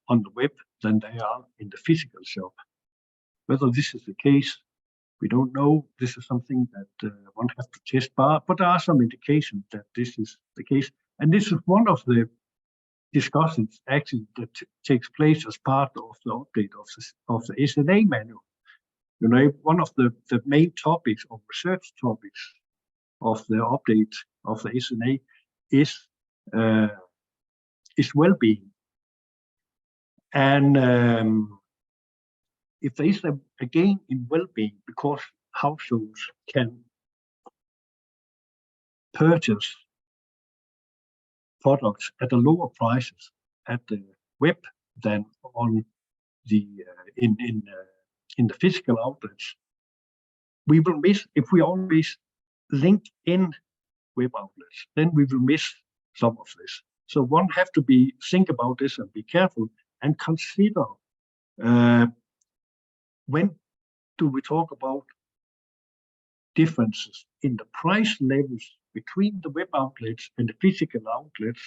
on the web than they are in the physical shop. Whether this is the case, we don't know. This is something that one has to test, but there are some indications that this is the case, and this is one of the discussions actually that takes place as part of the update of the SNA manual. You know, one of the main topics or research topics of the update of the SNA is well-being, and if there is a gain in well-being because households can purchase products at a lower prices at the web than on the in the physical outlets, we will miss, if we always link in web outlets, then we will miss some of this. So one have to think about this and be careful and consider when do we talk about differences in the price levels between the web outlets and the physical outlets,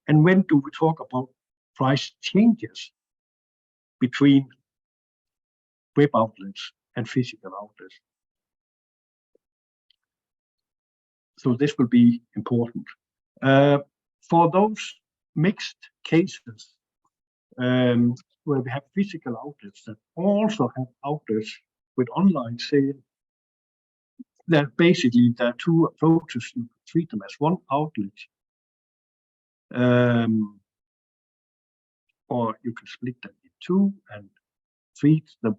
and when do we talk about price changes between web outlets and physical outlets. So this will be important. For those mixed cases where we have physical outlets that also have outlets with online sale, that basically there are two approaches. You treat them as one outlet, or you can split them in two and treat the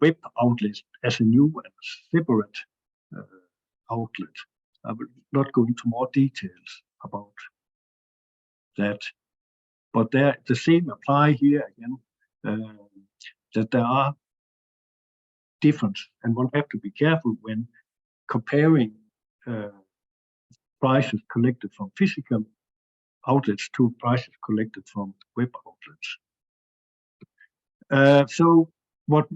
web outlet as a new and separate outlet. I will not go into more details about that, but the same apply here again, that there are differences, and one have to be careful when comparing prices collected from physical outlets to prices collected from web outlets. So what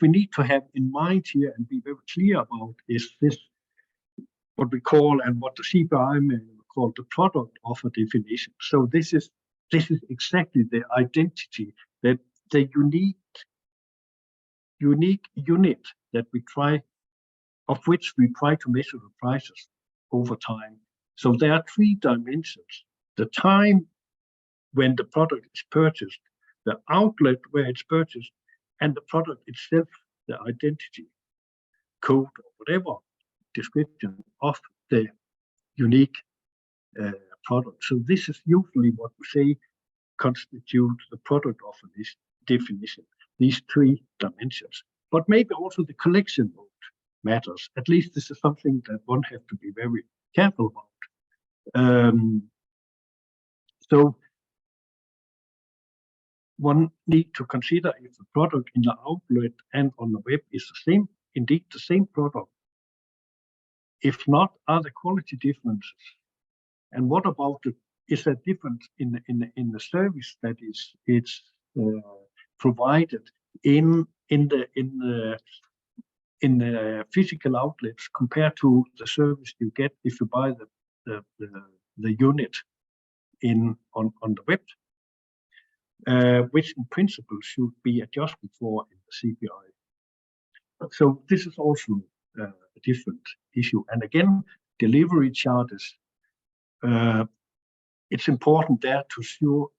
we need to have in mind here and be very clear about is this, what we call and what the CPI manual called the product offer definition. So this is exactly the identity, that the unique unit that we try, of which we try to measure the prices over time. So there are three dimensions: the time when the product is purchased, the outlet where it's purchased, and the product itself, the identity code or whatever description of the unique product. So this is usually what we say constitutes the product offer this definition, these three dimensions. But maybe also the collection mode matters. At least this is something that one has to be very careful about. So one need to consider if the product in the outlet and on the web is the same, indeed the same product. If not, are there quality differences? And what about is there difference in the service that it's provided in the physical outlets compared to the service you get if you buy the unit on the web, which in principle should be adjusted for in the CPI. So this is also a different issue. And again, delivery charges. It's important there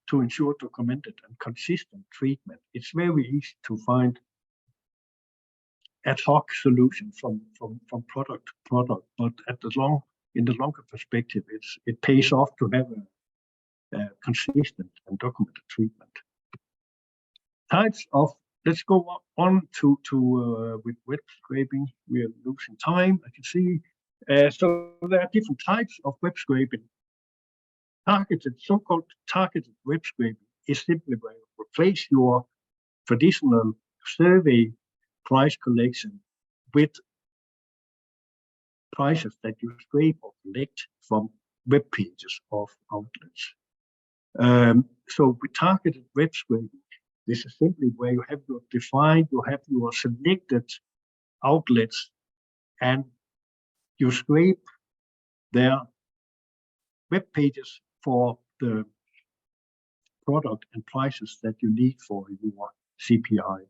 to ensure documented and consistent treatment. It's very easy to find ad hoc solutions from product to product, but at the long in the longer perspective, it pays off to have a consistent and documented treatment. Types of, let's go on to with web scraping. We are losing time, I can see. So there are different types of web scraping. Targeted, so-called targeted web scraping is simply where you replace your traditional survey price collection with prices that you scrape or collect from web pages of outlets. So with targeted web scraping, this is simply where you have your defined, you have your selected outlets, and you scrape their web pages for the product and prices that you need for your CPI.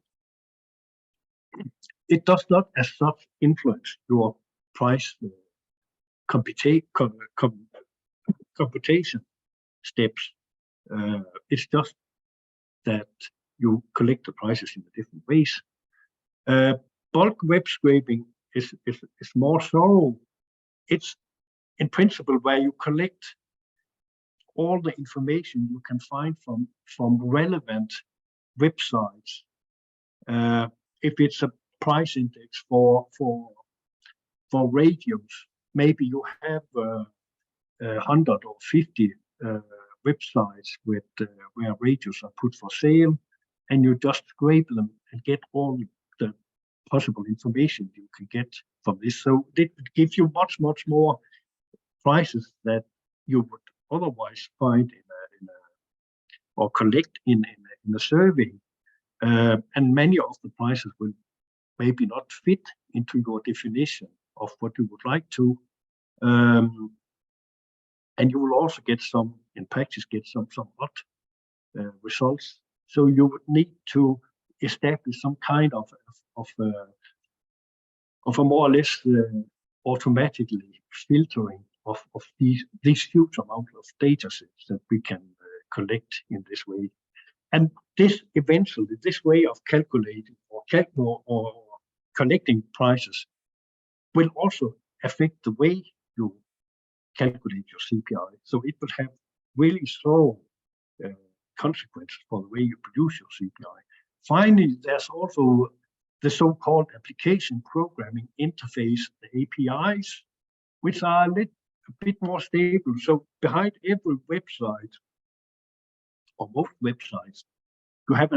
It does not as such influence your price computation steps. It's just that you collect the prices in different ways. Bulk web scraping is more thorough. It's in principle where you collect all the information you can find from relevant websites. If it's a price index for radios, maybe you have 100 or 50 websites with where radios are put for sale, and you just scrape them and get all the possible information you can get from this. So it gives you much more prices that you would otherwise find or collect in a survey, and many of the prices will maybe not fit into your definition of what you would like to, and you will also get some, in practice, get some odd results. So you would need to establish some kind of a more or less automatically filtering of these huge amount of data sets that we can collect in this way. And this eventually, this way of calculating or collecting prices will also affect the way you calculate your CPI. So it will have really thorough consequences for the way you produce your CPI. Finally, there's also the so-called application programming interface, the APIs, which are a bit more stable. So behind every website, or most websites, you have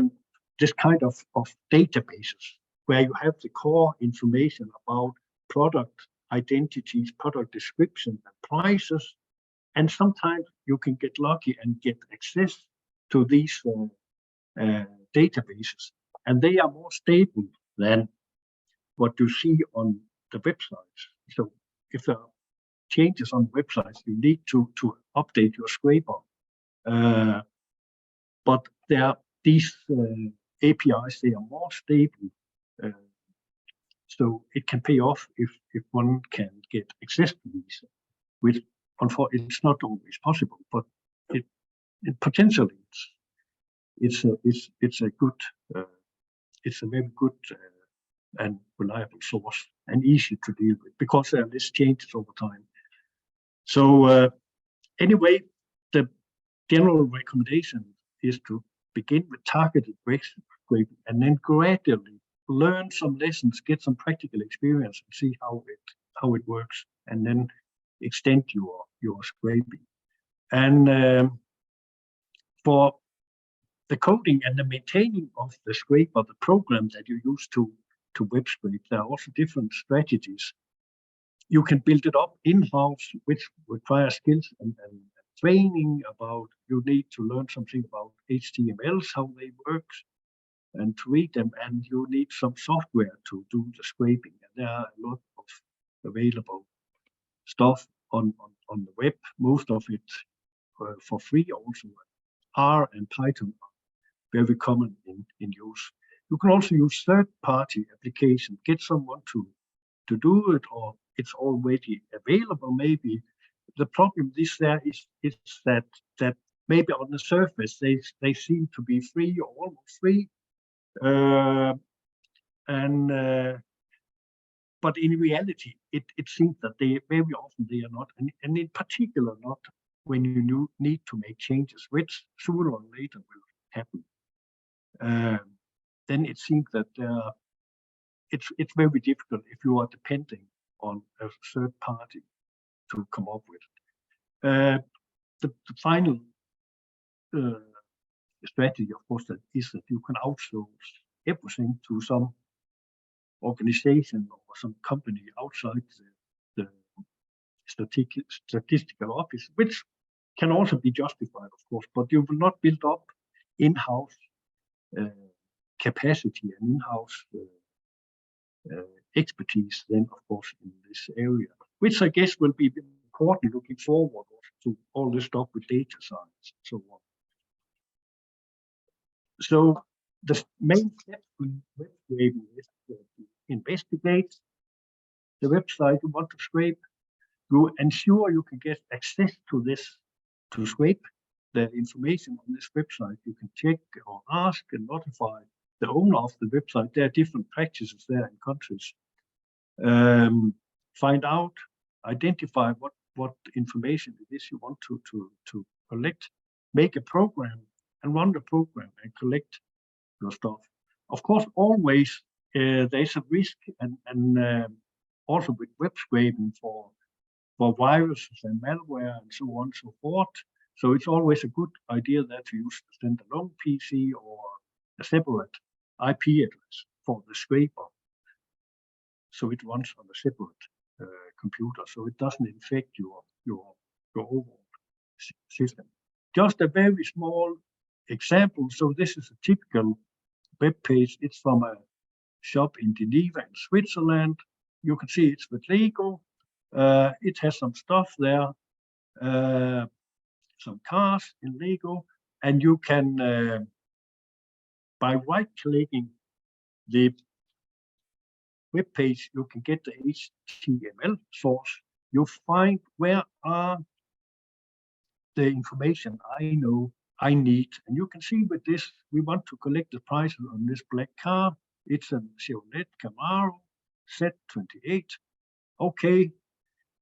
this kind of databases where you have the core information about product identities, product description, and prices. And sometimes you can get lucky and get access to these databases, and they are more stable than what you see on the websites. So if there are changes on websites, you need to update your scraper. But these APIs, they are more stable. So it can pay off if one can get access to these, which unfortunately it's not always possible, but it potentially it's a very good and reliable source and easy to deal with because there are less changes over time. So anyway, the general recommendation is to begin with targeted web scraping and then gradually learn some lessons, get some practical experience, and see how it works, and then extend your scraping. And for the coding and the maintaining of the scraper, the program that you use to web scrape, there are also different strategies. You can build it up in-house, which requires skills and training about, you need to learn something about HTMLs, how they work, and to read them, and you need some software to do the scraping. And there are a lot of available stuff on the web, most of it for free also. R and Python are very common in use. You can also use third-party applications, get someone to do it, or it's already available maybe. The problem is that maybe on the surface they seem to be free or almost free, but in reality it seems that they very often they are not, and in particular not when you need to make changes, which sooner or later will happen. Then it seems that it's very difficult if you are depending on a third party to come up with it. The final strategy, of course, that is that you can outsource everything to some organization or some company outside the statistical office, which can also be justified, of course, but you will not build up in-house capacity and in-house expertise then, of course, in this area, which I guess will be important looking forward to all this stuff with data science and so on. So the main step in web scraping is to investigate the website you want to scrape. You ensure you can get access to this, to scrape the information on this website. You can check or ask and notify the owner of the website. There are different practices there in countries. Find out, identify what information it is you want to collect, make a program and run the program and collect your stuff. Of course, always there's a risk and also with web scraping for viruses and malware and so on and so forth. So it's always a good idea that to use a standalone PC or a separate IP address for the scraper. So it runs on a separate computer, so it doesn't infect your overall system. Just a very small example. So this is a typical web page. It's from a shop in Geneva in Switzerland. You can see it's with Lego. It has some stuff there, some cars in Lego, and you can, by right-clicking the web page, you can get the HTML source. You find where are the information I need, and you can see with this, we want to collect the prices on this black car. It's a Chevrolet Camaro Z28. Okay,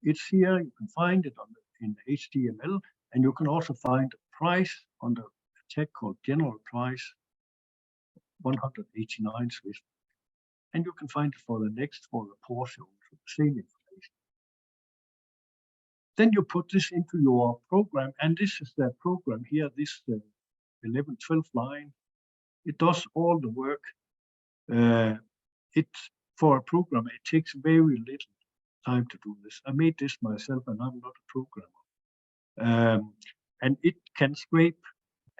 it's here. You can find it in HTML, and you can also find the price under a tag called general price, 189 Swiss. And you can find it for the next, for the Porsche, the same information. Then you put this into your program, and this is the program here, this 11, 12 line. It does all the work. For a program, it takes very little time to do this. I made this myself, and I'm not a programmer. And it can scrape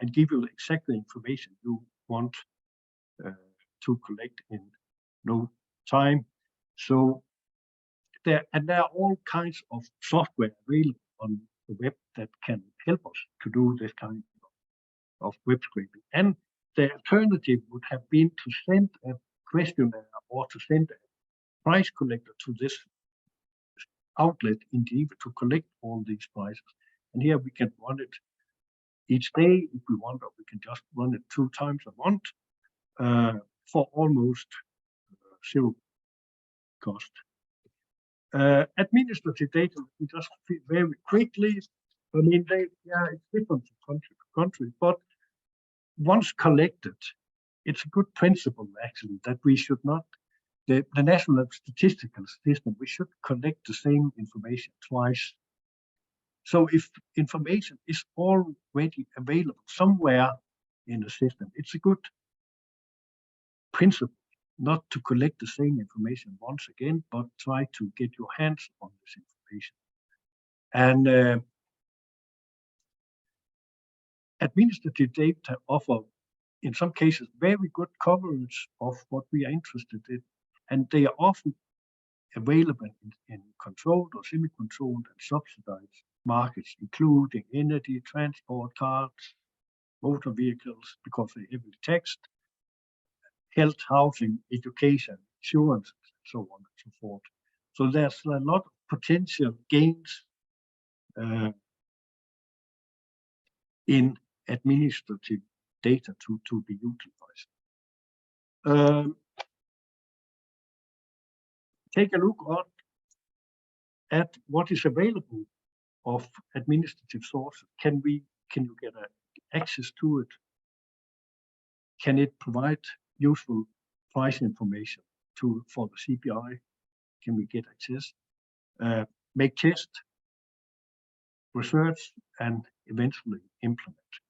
and give you exactly information you want to collect in no time. So there are all kinds of software available on the web that can help us to do this kind of web scraping. And the alternative would have been to send a questionnaire or to send a price collector to this outlet in Geneva to collect all these prices. And here we can run it each day if we want, or we can just run it 2 times a month for almost zero cost. Administrative data, we just very quickly. I mean, it's different from country to country, but once collected, it's a good principle actually that we should not, the national statistical system, we should collect the same information twice. So if information is already available somewhere in the system, it's a good principle not to collect the same information once again, but try to get your hands on this information. And administrative data offer, in some cases, very good coverage of what we are interested in, and they are often available in controlled or semi-controlled and subsidized markets, including energy, transport, cars, motor vehicles, because they're heavily taxed, health, housing, education, insurance, and so on and so forth. So there's a lot of potential gains in administrative data to be utilized. Take a look at at what is available of administrative sources. Can you get access to it? Can it provide useful price information for the CPI? Can we get access? Make test, research, and eventually implement.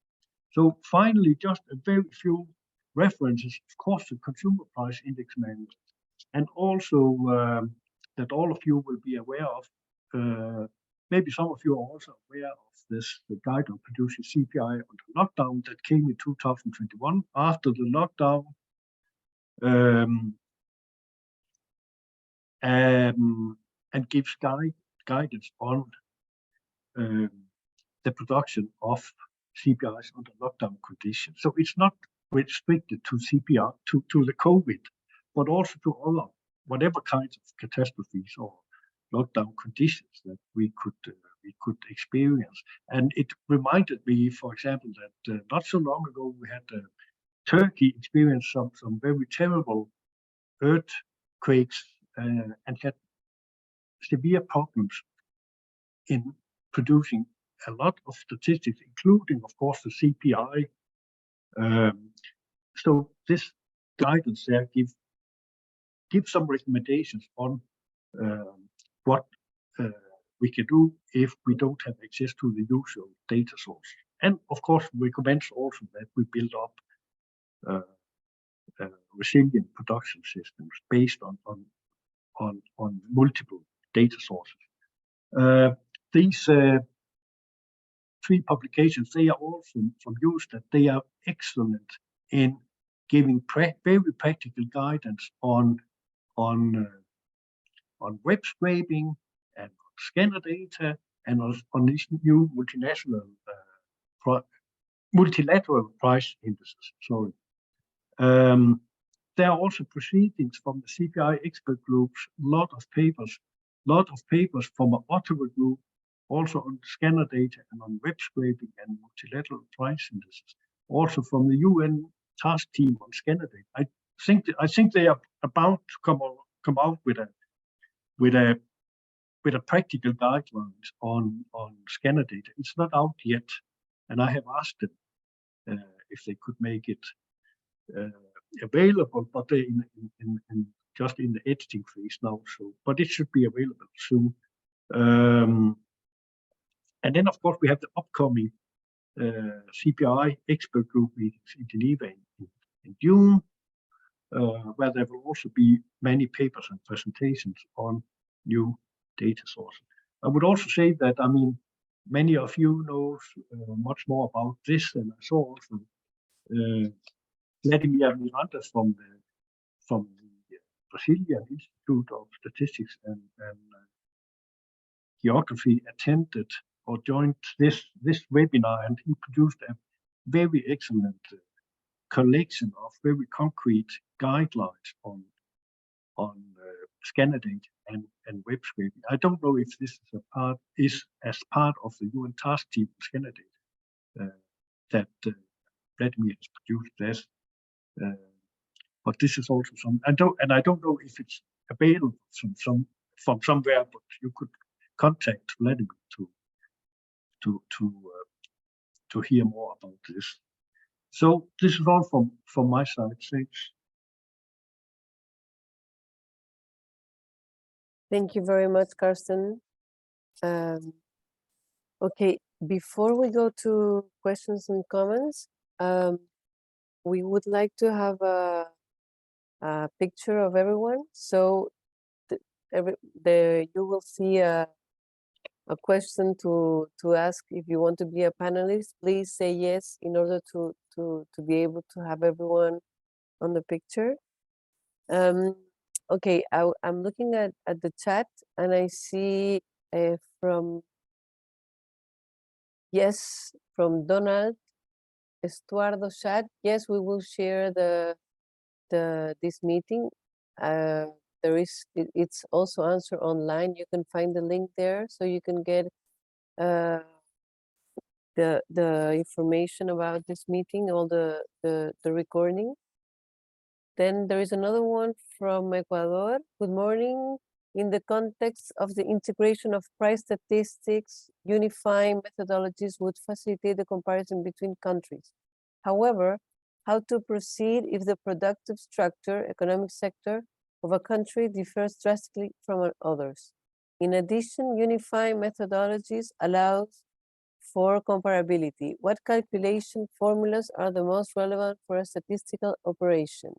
So finally, just a very few references, of course, the Consumer Price Index Manual, and also that all of you will be aware of. Maybe some of you are also aware of this, the Guide on Producing CPI under lockdown that came in 2021 after the lockdown. And gives guidance on the production of CPIs under lockdown conditions. So it's not restricted to CPI, to the COVID, but also to other, whatever kinds of catastrophes or lockdown conditions that we could experience. And it reminded me, for example, that not so long ago we had Turkey experience some very terrible earthquakes and had severe problems in producing a lot of statistics, including, of course, the CPI. So this guidance there gives some recommendations on what we can do if we don't have access to the usual data sources. And of course, recommends also that we build up resilient production systems based on multiple data sources. These three publications, they are also from use that they are excellent in giving very practical guidance on web scraping and scanner data and on these new multilateral price indices. Sorry. There are also proceedings from the CPI expert groups, lot of papers from an Ottawa group, also on scanner data and on web scraping and multilateral price indices, also from the UN task team on scanner data. I think they are about to come out with a practical guidelines on scanner data. It's not out yet, and I have asked them if they could make it available, but they just in the editing phase now. So, but it should be available soon. And then, of course, we have the upcoming CPI expert group meetings in Geneva in June, where there will also be many papers and presentations on new data sources. I would also say that, I mean, many of you know much more about this than I saw also. Vladimir Miranda from the Brazilian Institute of Statistics and Geography attended or joined this webinar, and he produced a very excellent collection of very concrete guidelines on scanner data and web scraping. I don't know if this is as part of the UN task team on scanner data that Vladimir has produced this. But this is also some. I don't know if it's available from somewhere, but you could contact Vladimir to hear more about this. So this is all from my side. Thanks. Thank you very much, Carsten. Okay, before we go to questions and comments, we would like to have a picture of everyone. So you will see a question to ask if you want to be a panelist. Please say yes in order to be able to have everyone on the picture. Okay, I'm looking at the chat and I see from Donald Estuardo chat. Yes, we will share this meeting. It's also answered online. You can find the link there, so you can get the information about this meeting, all the recording. Then there is another one from Ecuador. Good morning, in the context of the integration of price statistics, unifying methodologies would facilitate the comparison between countries. However, how to proceed if the productive structure, economic sector of a country differs drastically from others? In addition, unifying methodologies allows for comparability. What calculation formulas are the most relevant for a statistical operation?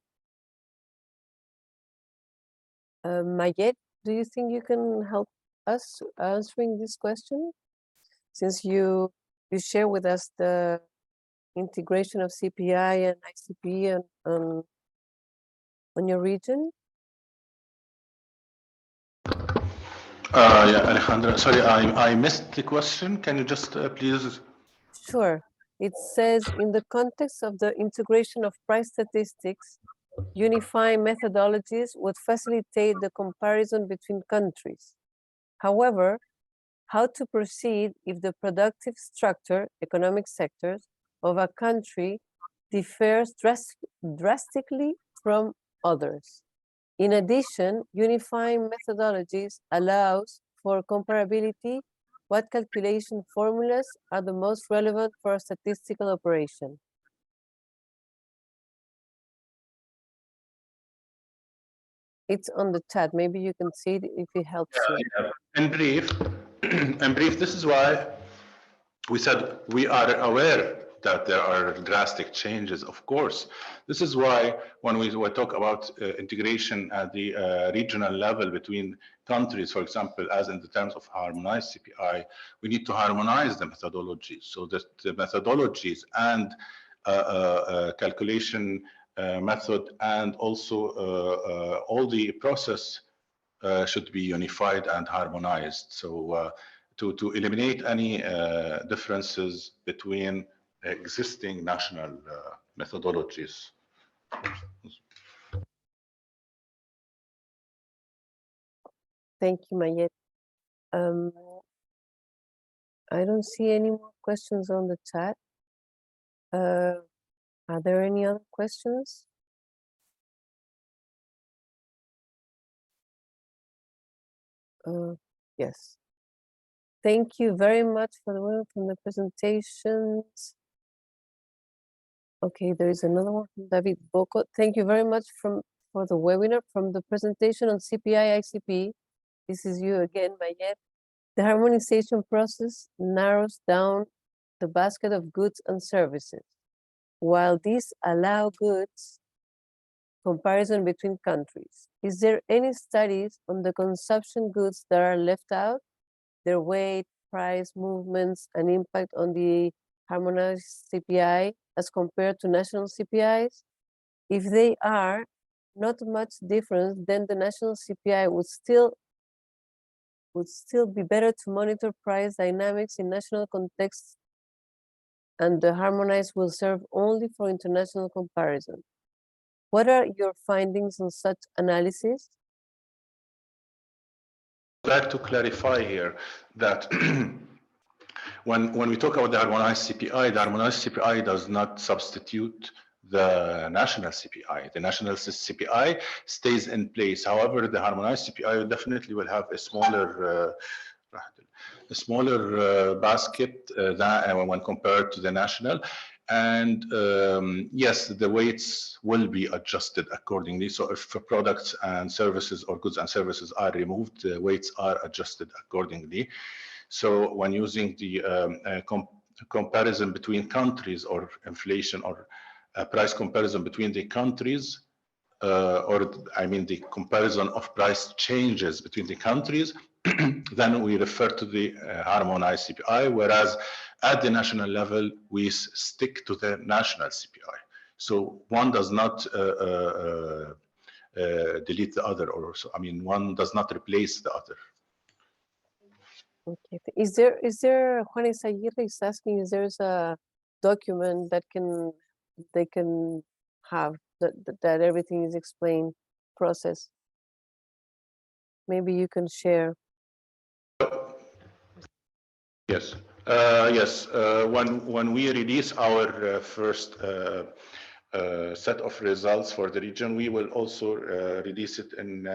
Mayet, do you think you can help us answering this question? Since you share with us the integration of CPI and ICP on your region? Yeah, Alejandra, sorry, I missed the question. Can you just please? Sure. It says, in the context of the integration of price statistics, unifying methodologies would facilitate the comparison between countries. However, how to proceed if the productive structure, economic sectors, of a country differs drastically from others? In addition, unifying methodologies allows for comparability. What calculation formulas are the most relevant for a statistical operation? It's on the chat. Maybe you can see it if it helps you. Yeah. In brief, this is why we said we are aware that there are drastic changes, of course. This is why when we talk about integration at the regional level between countries, for example, as in the terms of harmonized CPI, we need to harmonize the methodologies so that the methodologies and calculation method and also all the process should be unified and harmonized. So to eliminate any differences between existing national methodologies. Thank you, Mayet. I don't see any more questions on the chat. Are there any other questions? Yes. Thank you very much for the one from the presentations. Okay, there is another one from David Boko. Thank you very much for the webinar, from the presentation on CPI ICP. This is you again, Mayet. The harmonization process narrows down the basket of goods and services. While these allow goods comparison between countries, is there any studies on the consumption goods that are left out, their weight, price, movements, and impact on the harmonized CPI as compared to national CPIs? If they are not much different, then the national CPI would still be better to monitor price dynamics in national contexts, and the harmonized will serve only for international comparison. What are your findings on such analysis? I'd like to clarify here that when we talk about the harmonized CPI does not substitute the national CPI. The national CPI stays in place. However, the harmonized CPI definitely will have a smaller basket than when compared to the national. And yes, the weights will be adjusted accordingly. So if products and services or goods and services are removed, the weights are adjusted accordingly. So when using the comparison between countries or inflation or price comparison between the countries, or I mean the comparison of price changes between the countries, then we refer to the harmonized CPI, whereas at the national level, we stick to the national CPI. So one does not delete the other, or so, I mean, one does not replace the other. Okay. Is there Juan Isaguirre is asking, is there a document that they can have that everything is explained, process? Maybe you can share. Yes, yes. When we release our first set of results for the region, we will also release it in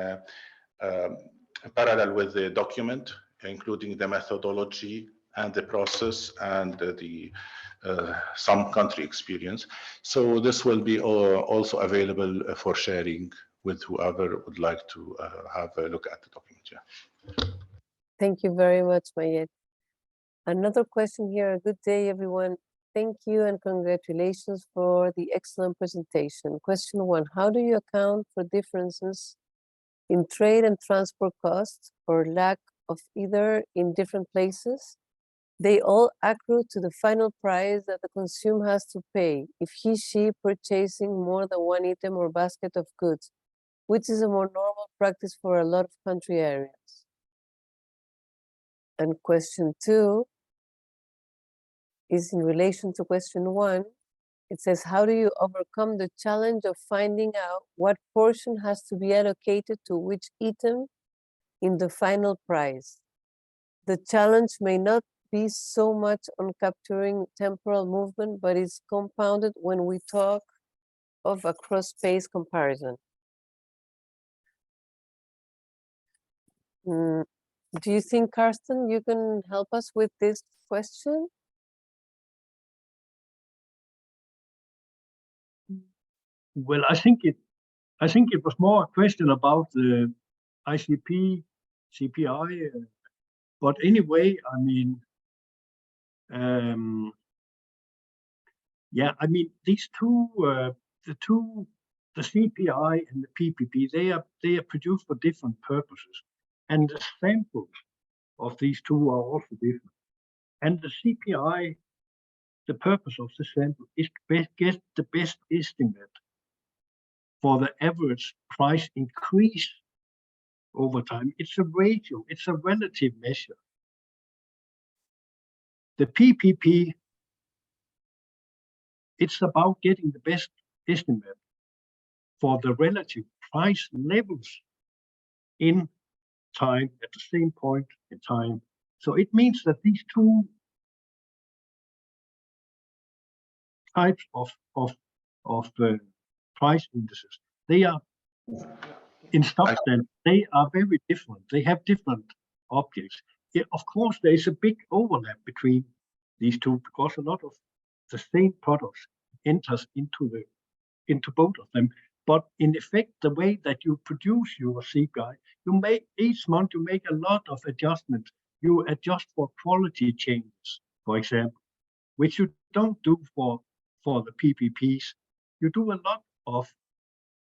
parallel with the document, including the methodology and the process and the some country experience. So this will be also available for sharing with whoever would like to have a look at the document. Yeah. Thank you very much, Mayet. Another question here. Good day, everyone. Thank you and congratulations for the excellent presentation. Question 1, how do you account for differences in trade and transport costs or lack of either in different places? They all accrue to the final price that the consumer has to pay if she purchasing more than one item or basket of goods, which is a more normal practice for a lot of country areas. And question 2 is in relation to question 1. It says, how do you overcome the challenge of finding out what portion has to be allocated to which item in the final price? The challenge may not be so much on capturing temporal movement, but is compounded when we talk of a cross-space comparison. Do you think, Karsten, you can help us with this question? Well, I think it was more a question about the ICP, CPI, but anyway, I mean, yeah, I mean these two, the CPI and the PPP, they are produced for different purposes, and the samples of these two are also different. And the CPI, the purpose of the sample is to get the best estimate for the average price increase over time. It's a ratio, it's a relative measure. The PPP, it's about getting the best estimate for the relative price levels in time at the same point in time. So it means that these two types of price indices, they are in substance, they are very different. They have different objects. Yeah, of course, there is a big overlap between these two because a lot of the same products enters into both of them. But in effect, the way that you produce your CPI, you make each month you make a lot of adjustments. You adjust for quality changes, for example, which you don't do for the PPPs. You do a lot of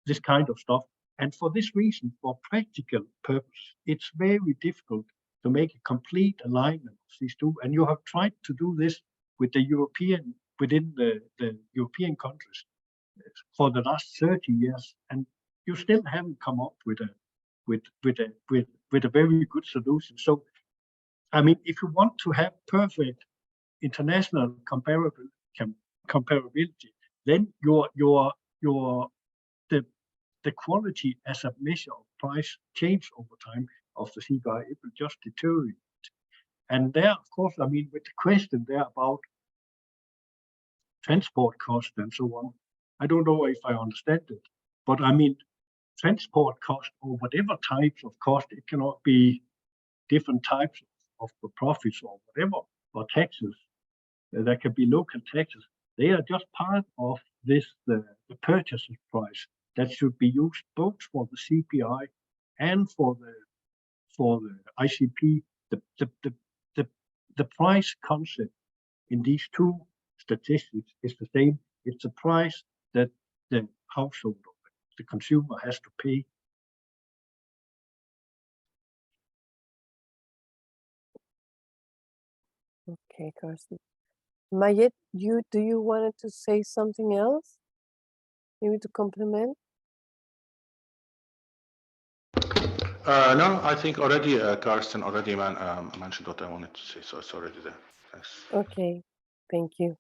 this kind of stuff. And for this reason, for practical purpose, it's very difficult to make a complete alignment of these two. And you have tried to do this with the European, within the European countries for the last 30 years, and you still haven't come up with a very good solution. So, I mean, if you want to have perfect international comparability, then the quality as a measure of price change over time of the CPI, it will just deteriorate. And there, of course, I mean, with the question there about transport cost and so on, I don't know if I understand it, but I mean, transport cost or whatever types of cost, it cannot be different types of profits or whatever, or taxes. There can be local taxes. They are just part of this, the purchase price that should be used both for the CPI and for the ICP. The price concept in these two statistics is the same. It's the price that the household, the consumer, has to pay. Okay, Karsten. Mayet, do you wanted to say something else? Maybe to complement? No, I think already Karsten already mentioned what I wanted to say, so it's already there. Thanks. Okay, thank you.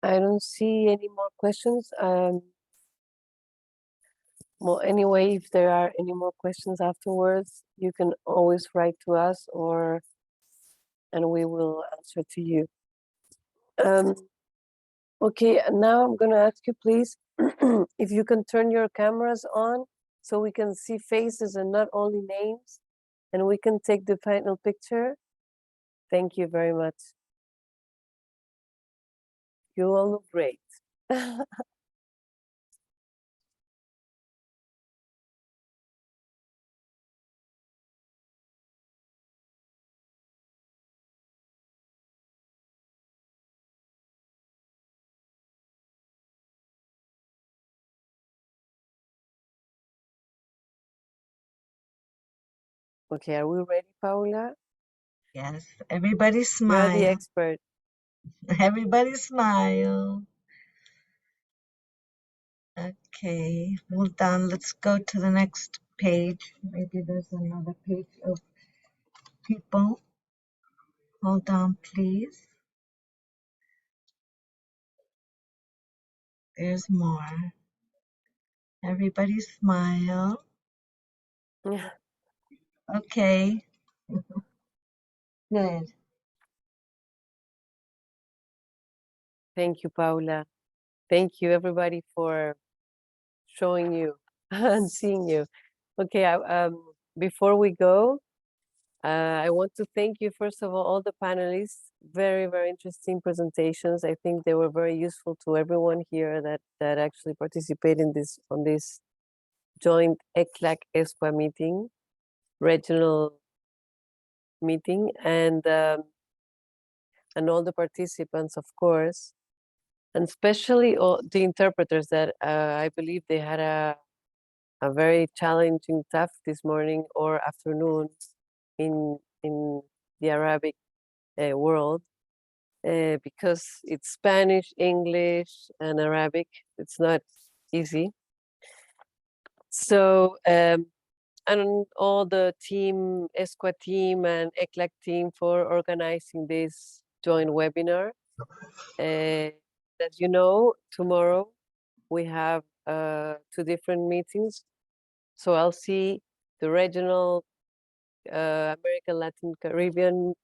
I don't see any more questions. Well, anyway, if there are any more questions afterwards, you can always write to us and we will answer to you. Okay, now I'm going to ask you, please, if you can turn your cameras on so we can see faces and not only names, and we can take the final picture. Thank you very much. You all look great. Okay, are we ready, Paula? Yes, everybody You're the smile. expert. Everybody smile. Okay, well done. Let's go to the next page. Maybe there's another page of people. Hold on, please. There's more. Everybody smile. Okay. Good. Thank you, Paula. Thank you, everybody, for showing you and seeing you. Okay, before we go, I want to thank you, first of all the panelists. Very, very interesting presentations. I think they were very useful to everyone here that actually participated in on this joint ECLAC-ESCWA meeting, regional meeting, and all the participants, of course, and especially all the interpreters that I believe they had a very challenging task this morning or afternoon in the Arabic world, because it's Spanish, English, and Arabic. It's not easy. So, and all the team, ESCWA team and ECLAC team for organizing this joint webinar. As you know, tomorrow we have 2 different meetings. So I'll see the regional America Latin Caribbean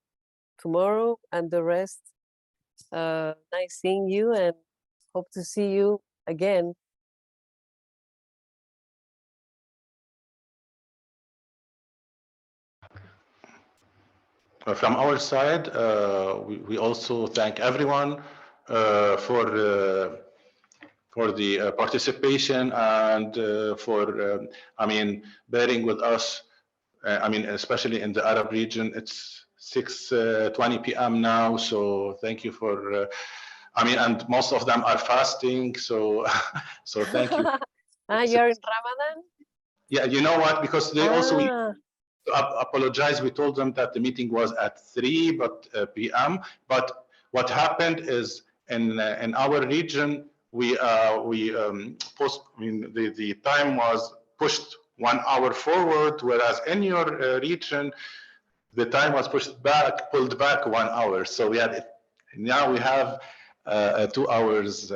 tomorrow, and the rest. Nice seeing you, and hope to see you again. From our side, we also thank everyone for the participation and for, bearing with us. Especially in the Arab region, it's 6:20 p.m. now, so thank you for. And most of them are fasting, so so thank you. You're in Ramadan? Yeah, you know what? Because they also apologize. We told them that the meeting was at 3 p.m. But what happened is in our region the time was pushed 1 hour forward, whereas in your region the time was pulled back 1 hour. So now we have 2 hours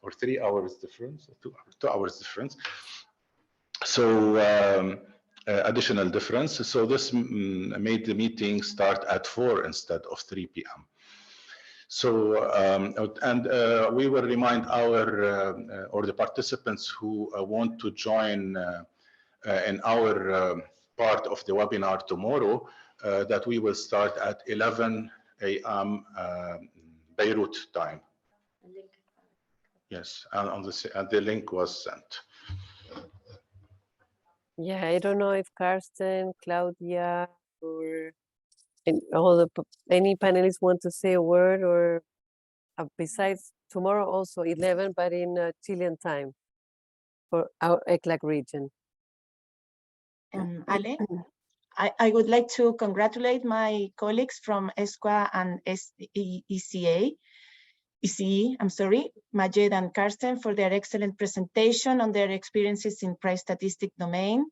or 3 hours difference, 2 hours difference. So additional difference. So this made the meeting start at 4 instead of 3 p.m. So we will remind our or the participants who want to join in our part of the webinar tomorrow that we will start at 11 a.m. Beirut time. Yes, and the link was sent. Yeah, I don't know if Karsten, Claudia, or any panelists want to say a word, or besides tomorrow also 11, but in Chilean time for our ECLAC region. Ale, I would like to congratulate my colleagues from ESCWA and ECE, Majed and Karsten, for their excellent presentation on their experiences in price statistic domain.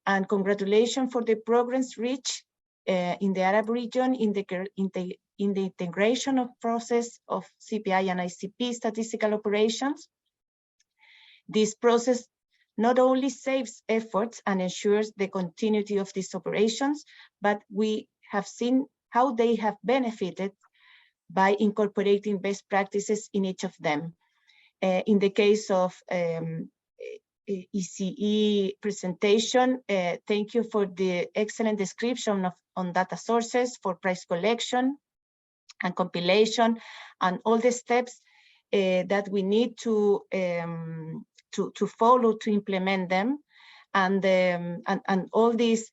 And congratulations for the progress reached in the Arab region in the integration of process of CPI and ICP statistical operations. This process not only saves efforts and ensures the continuity of these operations, but we have seen how they have benefited by incorporating best practices in each of them. In the case of ECE presentation, thank you for the excellent description on data sources for price collection and compilation and all the steps that we need to follow to implement them, and all these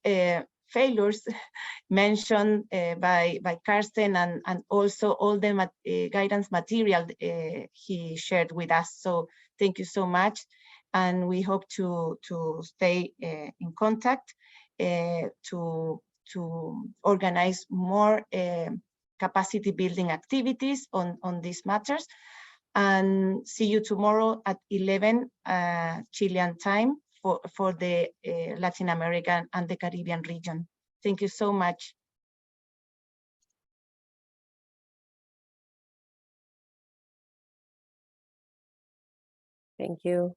failures mentioned by Karsten, and also all the guidance material he shared with us. So thank you so much, and we hope to stay in contact to organize more capacity building activities on these matters. And see you tomorrow at 11 Chilean time for the Latin American and the Caribbean region. Thank you so much. Thank you.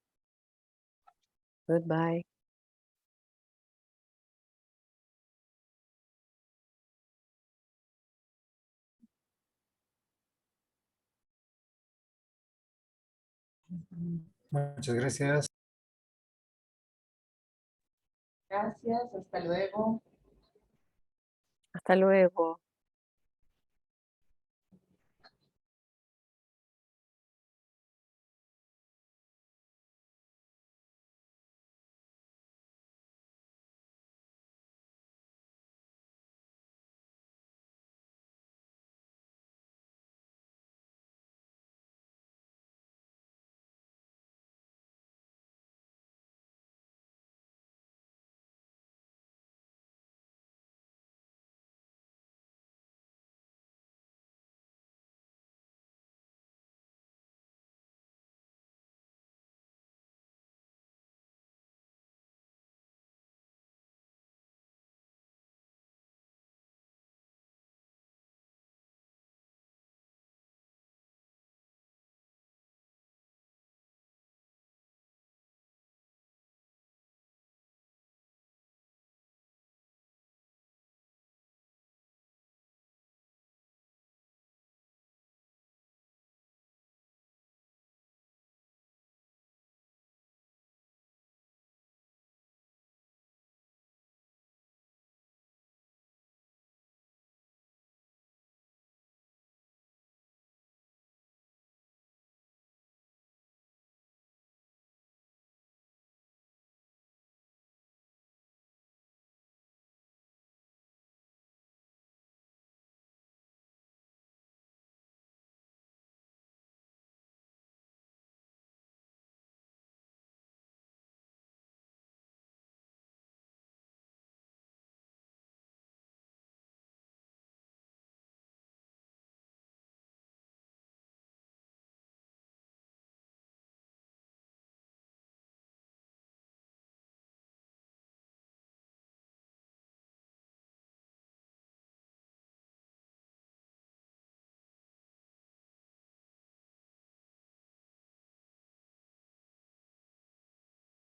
Goodbye. Muchas gracias. Gracias, hasta luego. Hasta luego.